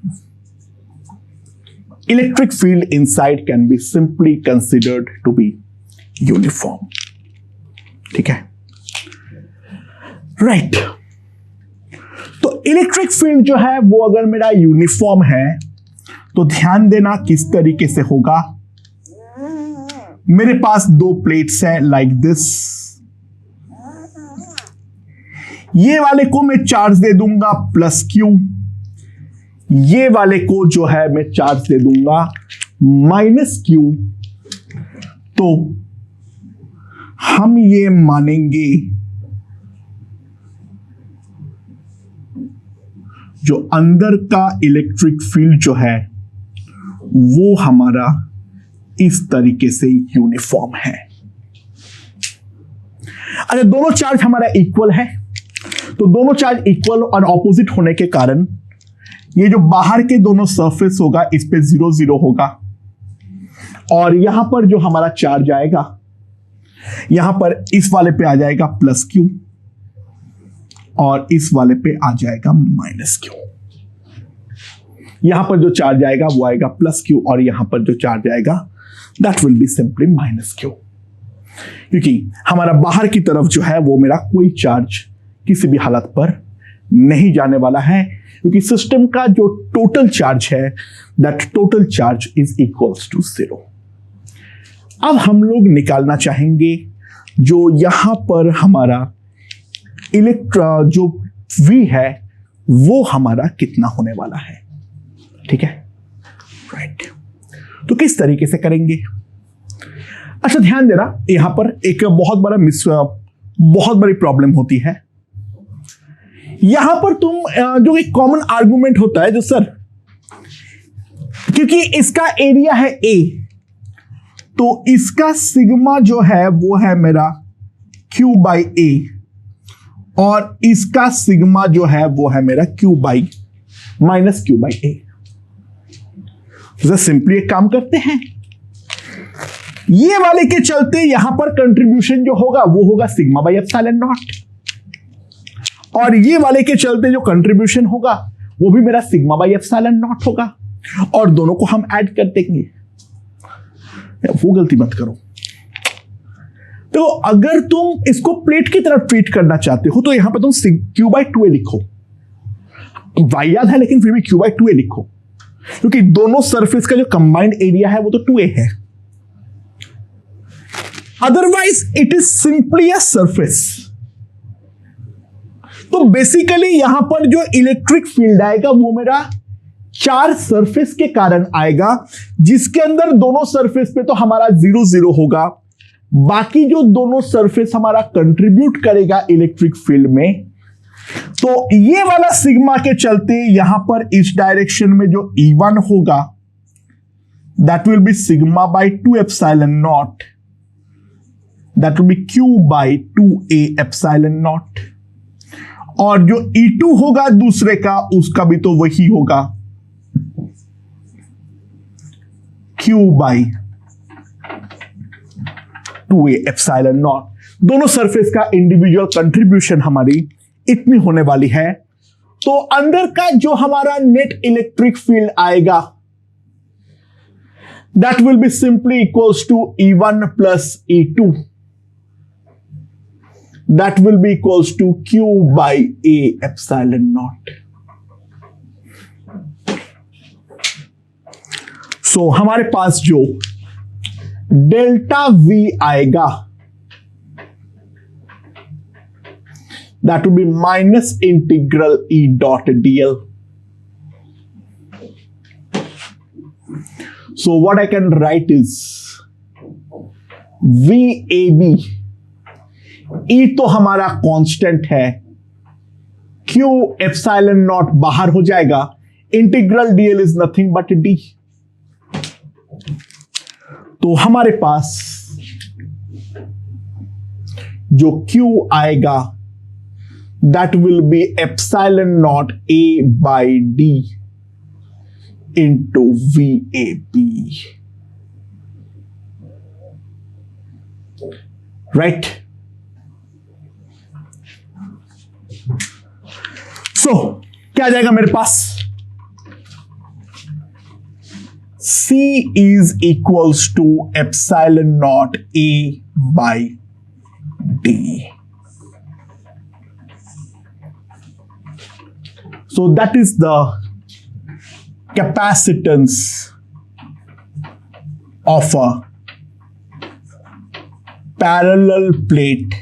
Electric field inside can be simply considered to be uniform. ठीक है, राइट। तो इलेक्ट्रिक फील्ड जो है वो अगर मेरा यूनिफॉर्म है तो ध्यान देना किस तरीके से होगा। मेरे पास दो प्लेट्स हैं लाइक दिस, ये वाले को मैं चार्ज दे दूंगा प्लस क्यू, ये वाले को जो है मैं चार्ज दे दूंगा माइनस क्यू। तो हम ये मानेंगे जो अंदर का इलेक्ट्रिक फील्ड जो है वो हमारा इस तरीके से यूनिफॉर्म है। अगर दोनों चार्ज हमारा इक्वल है तो दोनों चार्ज इक्वल और ऑपोजिट होने के कारण ये जो बाहर के दोनों सरफेस होगा इस पे 0 0 होगा, और यहां पर जो हमारा चार्ज आएगा यहां पर इस वाले पे आ जाएगा प्लस क्यू और इस वाले पे आ जाएगा माइनस क्यू। यहां पर जो चार्ज आएगा वो आएगा प्लस क्यू और यहां पर जो चार्ज आएगा that will be simply minus Q, क्योंकि हमारा बाहर की तरफ जो है वो मेरा कोई चार्ज किसी भी हालत पर नहीं जाने वाला है, क्योंकि सिस्टम का जो टोटल चार्ज है that total charge is equals to 0। अब हम लोग निकालना चाहेंगे जो यहां पर हमारा जो V है वो हमारा कितना होने वाला है। ठीक है, राइट। तो किस तरीके से करेंगे? अच्छा ध्यान देना, यहां पर एक बहुत बड़ी प्रॉब्लम होती है। यहां पर तुम जो एक कॉमन आर्गुमेंट होता है जो सर, क्योंकि इसका एरिया है A तो इसका सिग्मा जो है वो है मेरा Q बाई A और इसका सिग्मा जो है वो है मेरा Q by minus Q by A। तो सिंपली एक काम करते हैं, ये वाले के चलते यहां पर कंट्रीब्यूशन जो होगा वो होगा सिग्मा बाई एप्सिलॉन नॉट, और ये वाले के चलते जो कंट्रीब्यूशन होगा वो भी मेरा सिग्मा बाई एप्सिलॉन नॉट होगा, और दोनों को हम ऐड कर देंगे। वो गलती मत करो। तो अगर तुम इसको प्लेट की तरफ ट्रीट करना चाहते हो तो यहां पर तुम Q बाई 2A लिखो, y याद है लेकिन फिर भी Q बाई 2A लिखो, क्योंकि दोनों सरफेस का जो कंबाइंड एरिया है वो तो 2A है। Otherwise it is simply a surface. तो बेसिकली यहां पर जो इलेक्ट्रिक फील्ड आएगा वो मेरा 4 सरफेस के कारण आएगा, जिसके अंदर दोनों सरफेस पे तो हमारा 0 0 होगा, बाकी जो दोनों सरफेस हमारा कंट्रीब्यूट करेगा इलेक्ट्रिक फील्ड में, तो ये वाला सिग्मा के चलते यहां पर इस डायरेक्शन में जो E1 होगा that will be sigma by 2 epsilon naught, that will be Q by 2A epsilon not, और जो E2 होगा दूसरे का उसका भी तो वही होगा Q by 2A epsilon not. दोनों सरफेस का इंडिविजुअल कंट्रीब्यूशन हमारी इतनी होने वाली है। तो अंदर का जो हमारा नेट इलेक्ट्रिक फील्ड आएगा that will be simply equals to E1 plus E2, that will be equals to Q by A epsilon naught. So हमारे पास जो डेल्टा V आएगा that will be minus integral E dot dl. So what I can write is VAB, E तो हमारा constant है, Q epsilon not बाहर हो जाएगा, integral dl is nothing but d। तो हमारे पास जो Q आएगा that will be epsilon naught A by D into VAB. Right? So, क्या आ जाएगा मेरे पास? C is equals to epsilon naught A by D. So that is the capacitance of a parallel plate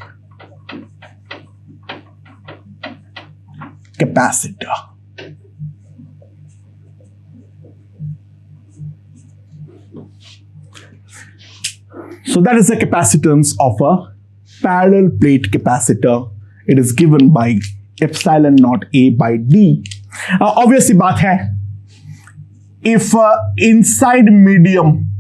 capacitor. So that is the capacitance of a parallel plate capacitor. It is given by epsilon naught A by D. Obviously बात है, if inside medium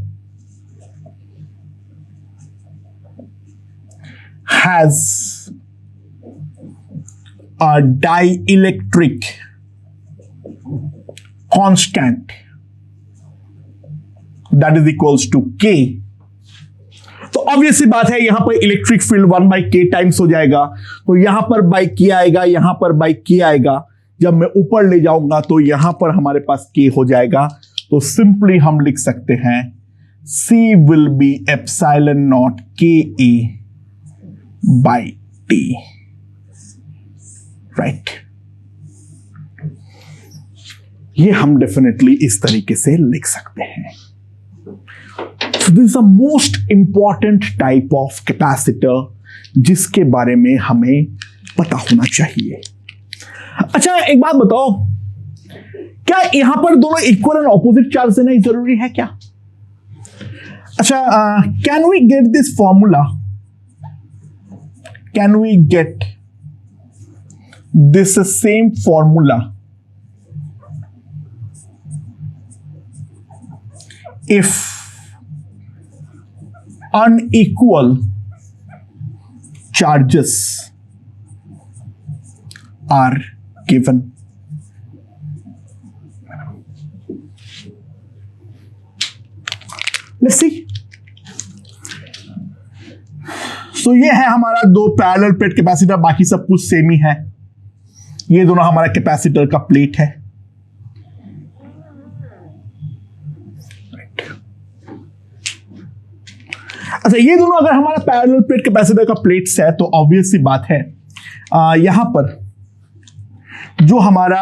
has a dielectric constant that is equals to K, तो obviously बात है यहां पर electric field 1/k times हो जाएगा, तो यहां पर बाई k आएगा, यहां पर बाई k आएगा, जब मैं ऊपर ले जाऊंगा तो यहां पर हमारे पास k हो जाएगा, तो सिंपली हम लिख सकते हैं C will be epsilon naught KA by T. Right? ये हम डेफिनेटली इस तरीके से लिख सकते हैं. So this is the most important type of capacitor जिसके बारे में हमें पता होना चाहिए. अच्छा, एक बात बताओ, क्या यहां पर दोनों इक्वल एंड ऑपोजिट चार्ज देना जरूरी है क्या? अच्छा, can we get this formula? Can we get this same formula if unequal charges are given? Let's see. So ये है हमारा दो पैरेलल प्लेट कैपेसिटर, बाकी सब कुछ सेम ही है. ये दोनों हमारा कैपेसिटर का प्लेट है. अच्छा, ये दोनों अगर हमारा पैरेलल प्लेट कैपेसिटर का प्लेट्स है तो ऑब्वियस सी बात है यहां पर जो हमारा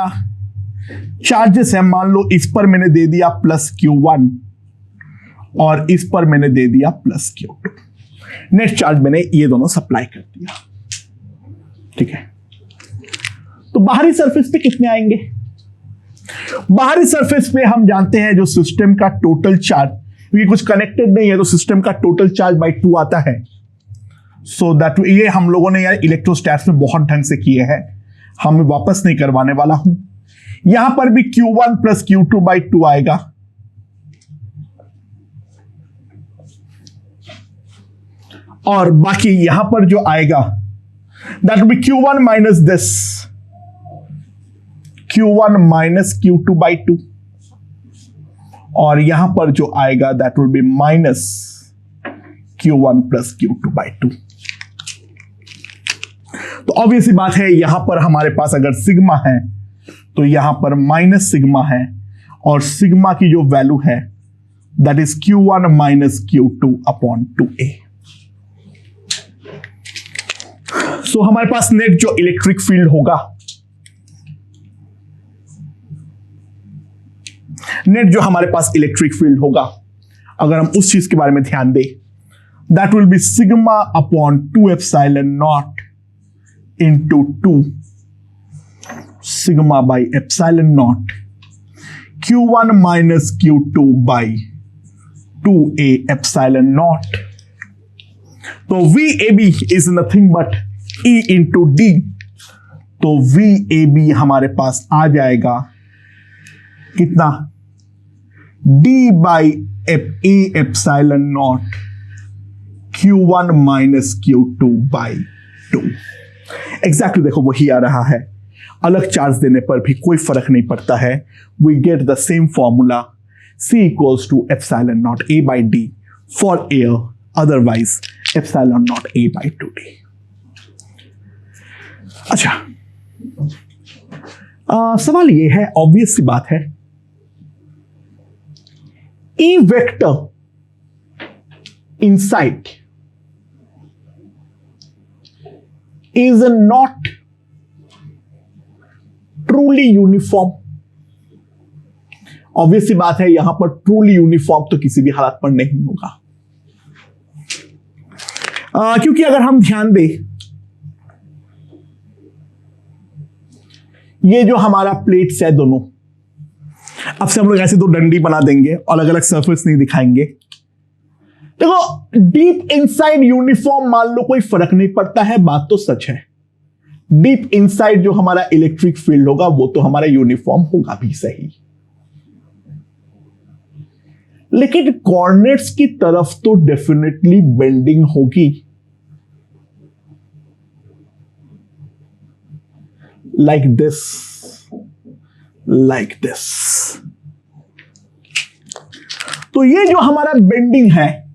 चार्जेस है, मान लो इस पर मैंने दे दिया प्लस Q1 और इस पर मैंने दे दिया प्लस Q2. नेट चार्ज मैंने ये दोनों सप्लाई कर दिया. ठीक है, तो बाहरी सरफेस पे कितने आएंगे? बाहरी सरफेस पे हम जानते हैं जो सिस्टम का टोटल चार्ज, क्योंकि कुछ कनेक्टेड नहीं है तो सिस्टम का टोटल चार्ज बाई 2 आता है. सो दैट ये हम लोगों ने यार इलेक्ट्रोस्टैट्स में बहुत ढंग से किए हैं, हम वापस नहीं करवाने वाला हूं. यहां पर भी Q1 प्लस Q2 बाई 2 आएगा. और बाकी यहां पर जो आएगा that will B Q1 minus this, Q1 minus Q2 by 2, और यहां पर जो आएगा that will be minus Q1 plus Q2 by 2. तो ऑब्वियसली बात है यहां पर हमारे पास अगर सिग्मा है तो यहां पर माइनस सिग्मा है, और सिग्मा की जो वैल्यू है that is Q1 minus Q2 upon 2a. सो हमारे पास नेट जो इलेक्ट्रिक फील्ड होगा, नेट जो हमारे पास इलेक्ट्रिक फील्ड होगा, अगर हम उस चीज के बारे में ध्यान दें, that will be sigma upon 2 epsilon not into 2 sigma by epsilon not Q1 minus Q2 by 2a epsilon not. तो VAB is nothing but E into D. तो VAB हमारे पास आ जाएगा कितना? D by A epsilon not Q1 minus Q2 by 2. Exactly देखो वही आ रहा है, अलग चार्ज देने पर भी कोई फर्क नहीं पड़ता है। We get the same formula, C equals to epsilon naught A by D for air, otherwise epsilon naught A by 2D। अच्छा, सवाल ये है, ऑब्वियस सी बात है, E vector inside is not truly uniform। Obvious सी बात है, यहां पर ट्रूली यूनिफॉर्म तो किसी भी हालत पर नहीं होगा, क्योंकि अगर हम ध्यान दें, ये जो हमारा प्लेट्स है दोनों, अब से हम लोग ऐसे दो डंडी बना देंगे और अलग अलग सरफेस नहीं दिखाएंगे। देखो डीप इनसाइड यूनिफॉर्म मान लो कोई फर्क नहीं पड़ता है, बात तो सच है। डीप इनसाइड जो हमारा इलेक्ट्रिक फील्ड होगा वो तो हमारा यूनिफॉर्म होगा भी सही, लेकिन कॉर्नर्स की तरफ तो डेफिनेटली बेंडिंग होगी, लाइक दिस, लाइक दिस। तो ये जो हमारा बेंडिंग है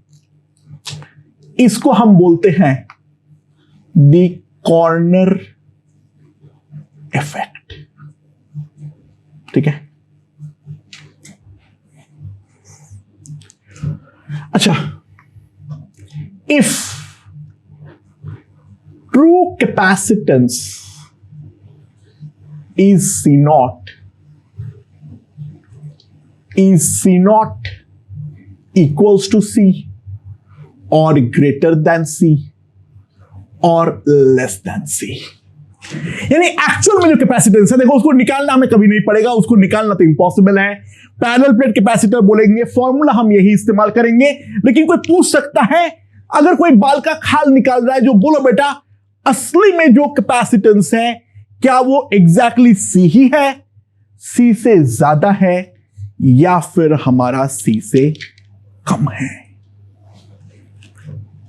इसको हम बोलते हैं द कॉर्नर इफेक्ट। ठीक है, अच्छा, if true capacitance is C naught equals to C or greater than C or less than C। यानी एक्चुअल में जो कैपेसिटेंस है, देखो उसको निकालना हमें कभी नहीं पड़ेगा, उसको निकालना तो इंपॉसिबल है। पैरेलल प्लेट कैपेसिटर बोलेंगे, फॉर्मूला हम यही इस्तेमाल करेंगे। लेकिन कोई पूछ सकता है, अगर कोई बाल का खाल निकाल रहा है, जो बोलो बेटा असली में जो कैपेसिटेंस है क्या वो एग्जैक्टली C ही है, C से ज्यादा है, या फिर हमारा C से कम है?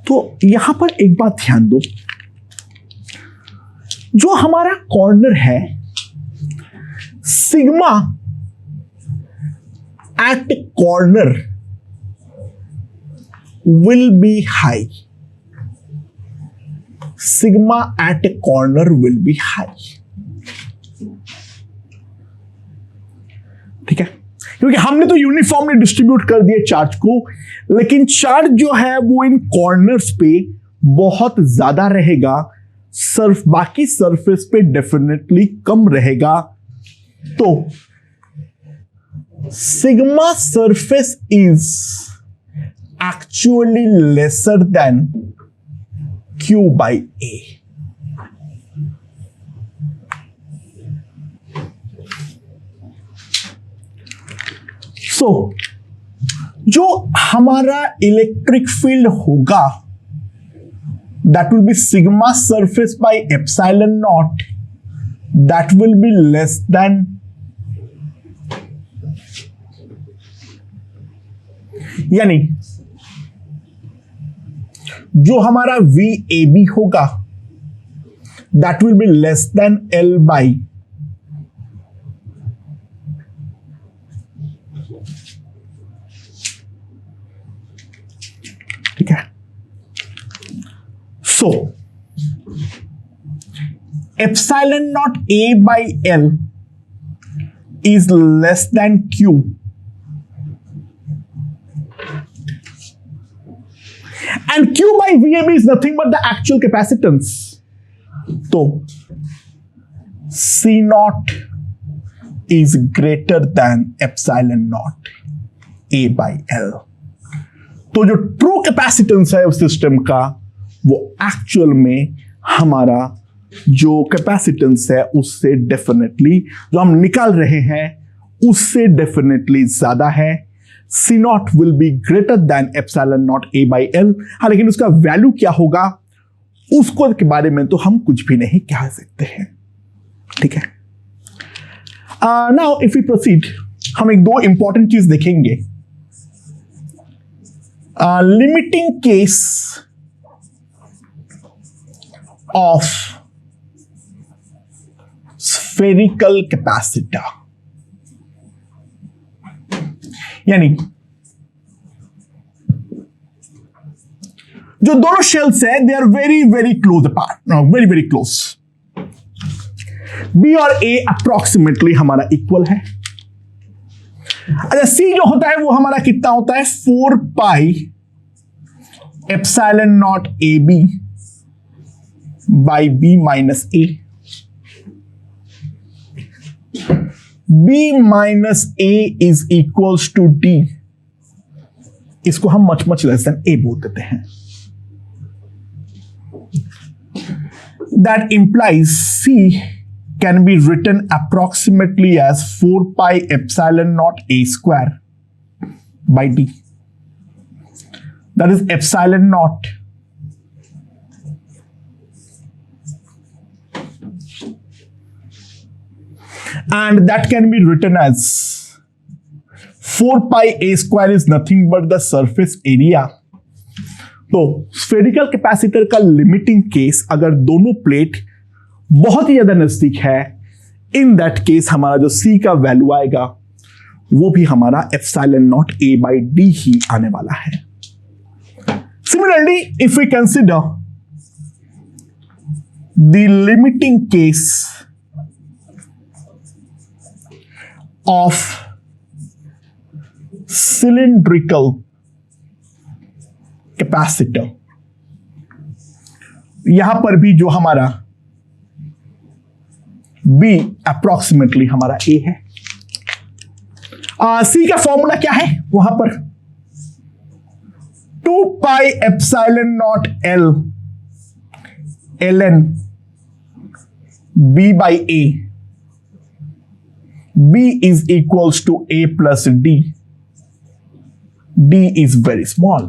तो यहां पर एक बात ध्यान दो, जो हमारा कॉर्नर है, sigma at corner will be high, sigma at corner will be high. ठीक है, क्योंकि हमने तो यूनिफॉर्मली डिस्ट्रीब्यूट कर दिए चार्ज को, लेकिन चार्ज जो है वो इन कॉर्नर्स पे बहुत ज्यादा रहेगा, बाकी सरफेस पे डेफिनेटली कम रहेगा। तो sigma surface is actually lesser than Q by A। So जो हमारा इलेक्ट्रिक फील्ड होगा that will be sigma surface by epsilon naught, that will be less than, यानी जो हमारा VAB होगा that will be less than L by ठीक है। So epsilon naught A by L is less than Q, and Q by VAB is nothing but the actual capacitance। तो C naught is greater than epsilon naught A by L। तो जो true capacitance है उस system का वो actual में हमारा जो कैपेसिटेंस है उससे डेफिनेटली, जो हम निकाल रहे हैं उससे डेफिनेटली ज्यादा है। C naught will be greater than epsilon naught A by L। हाँ, लेकिन उसका वैल्यू क्या होगा उसको के बारे में तो हम कुछ भी नहीं कह सकते हैं। ठीक है, नाउ इफ वी प्रोसीड, हम एक दो इंपॉर्टेंट चीज देखेंगे। Limiting case of spherical capacitor, यानी जो दोनों शेल्स है they are very very close apart, very very close. B और ए अप्रोक्सीमेटली हमारा इक्वल है। अच्छा, सी जो होता है वो हमारा कितना होता है, 4 pi epsilon naught A B by B minus A. B minus A is equals to D, इसको हम much much less than A बोल देते हैं। That implies C can be written approximately as 4 pi epsilon naught A square by D. That is epsilon naught and that can be written as 4 pi A square is nothing but the surface area. तो spherical capacitor का limiting case अगर दोनों plate बहुत ही ज्यादा नजदीक है, इन that case हमारा जो सी का वैल्यू आएगा वो भी हमारा epsilon naught A by D ही आने वाला है। Similarly if we consider the limiting case of cylindrical capacitor, यहां पर भी जो हमारा B अप्रोक्सीमेटली हमारा A है। C का फॉर्मूला क्या है वहां पर, 2 pi epsilon naught L ln B by A, B is equals to A plus D, D is very small.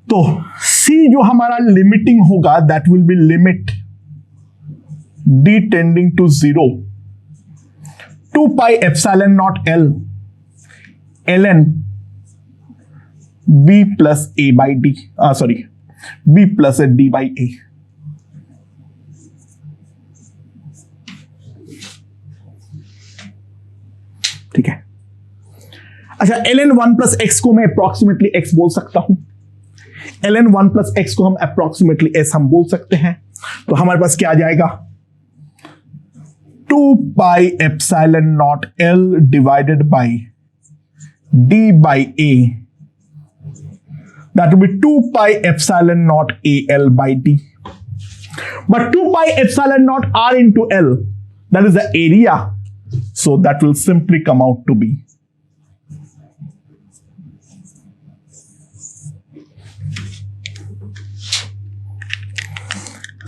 तो C जो हमारा लिमिटिंग होगा that will be limit D tending to 0, 2 pi epsilon naught L ln B plus A by D, sorry B plus D by A। ठीक है। अच्छा, ln 1 plus x को मैं approximately x बोल सकता हूं, ln 1 प्लस x को हम अप्रोक्सीमेटली s हम बोल सकते हैं। तो हमारे पास क्या आ जाएगा, 2 pi epsilon naught L divided by D by A, that will be 2 pi epsilon not AL by D, but 2 pi epsilon naught R into L, that is the area, so that will simply come out to be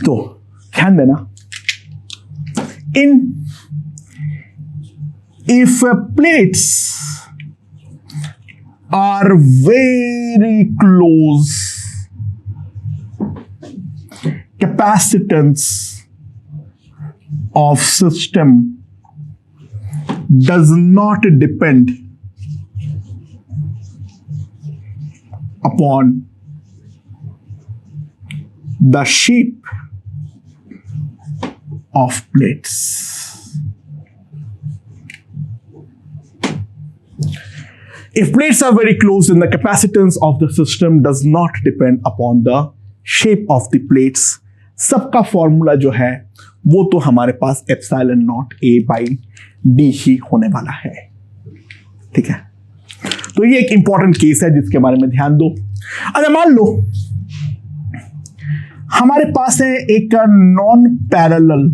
तो ध्यान देना, in if plates are very close, capacitance of system does not depend upon the shape of plates. If plates are very close, then the capacitance of the system does not depend upon the shape of the plates. सबका formula जो है वो तो हमारे पास epsilon naught A by D ही होने वाला है। ठीक है, तो ये एक इंपॉर्टेंट केस है जिसके बारे में ध्यान दो। अच्छा, मान लो हमारे पास है एक नॉन पैरेलल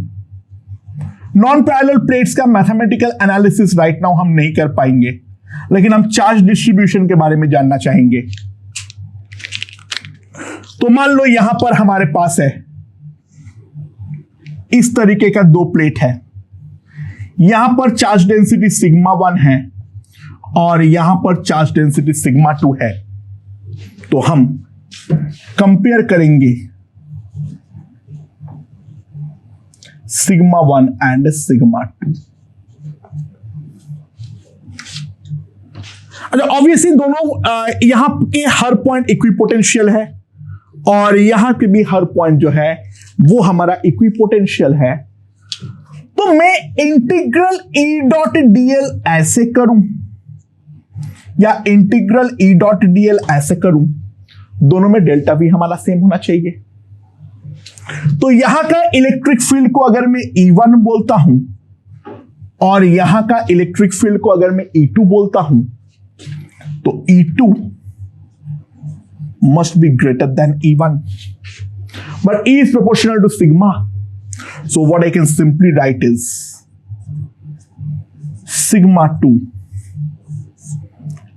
प्लेट्स का मैथमेटिकल एनालिसिस राइट नाउ हम नहीं कर पाएंगे, लेकिन हम चार्ज डिस्ट्रीब्यूशन के बारे में जानना चाहेंगे। तो मान लो यहां पर हमारे पास है इस तरीके का 2 प्लेट है, यहां पर चार्ज डेंसिटी सिग्मा 1 है और यहां पर चार्ज डेंसिटी सिग्मा 2 है। तो हम कंपेयर करेंगे सिग्मा 1 एंड सिग्मा 2। अच्छा, ऑब्वियसली दोनों यहां के हर पॉइंट इक्विपोटेंशियल है और यहां के भी हर पॉइंट जो है वो हमारा इक्विपोटेंशियल है, तो मैं इंटीग्रल ई डॉट डीएल ऐसे करूं या इंटीग्रल ई डॉट डीएल ऐसे करूं, दोनों में डेल्टा भी हमारा सेम होना चाहिए। तो यहां का इलेक्ट्रिक फील्ड को अगर मैं E1 बोलता हूं और यहां का इलेक्ट्रिक फील्ड को अगर मैं E2 बोलता हूं, तो E2 must be greater than E1, but E is proportional to sigma, so what I can simply write is sigma 2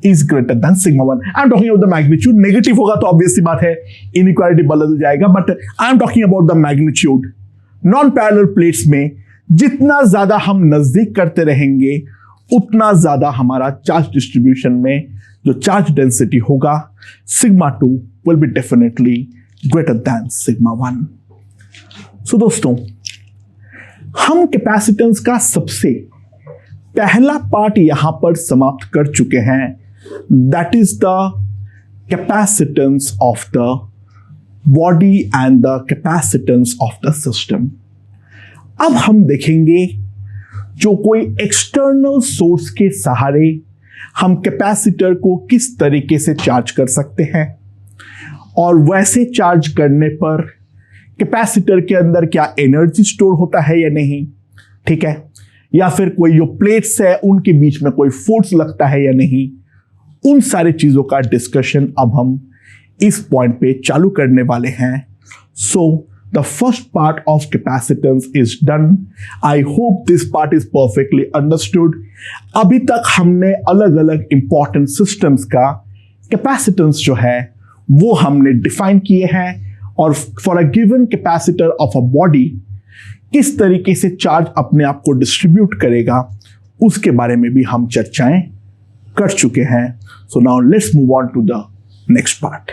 is greater than sigma 1. I am talking about the magnitude. Negative होगा तो obvious सी बात है inequality बदल जाएगा, but I am talking about the magnitude. Non parallel plates में जितना ज्यादा हम नजदीक करते रहेंगे उतना ज्यादा हमारा चार्ज डिस्ट्रीब्यूशन में जो चार्ज डेंसिटी होगा sigma 2 will be definitely greater than sigma 1। सो दोस्तों, हम कैपेसिटेंस का सबसे पहला पार्ट यहां पर समाप्त कर चुके हैं, that is the capacitance of the body and the capacitance of the system. अब हम देखेंगे जो कोई एक्सटर्नल सोर्स के सहारे हम कैपेसिटर को किस तरीके से चार्ज कर सकते हैं, और वैसे चार्ज करने पर कैपेसिटर के अंदर क्या एनर्जी स्टोर होता है या नहीं, ठीक है, या फिर कोई जो प्लेट्स है उनके बीच में कोई फोर्स लगता है या नहीं, उन सारी चीजों का डिस्कशन अब हम इस पॉइंट पे चालू करने वाले हैं। सो the first part of capacitance is done. I hope this part is perfectly understood. अभी तक हमने अलग अलग इंपॉर्टेंट सिस्टम्स का कैपेसिटेंस जो है वो हमने डिफाइन किए हैं, और for a given capacitor of a body किस तरीके से चार्ज अपने आप को डिस्ट्रीब्यूट करेगा उसके बारे में भी हम चर्चाएं कर चुके हैं। So now let's move on to the next part.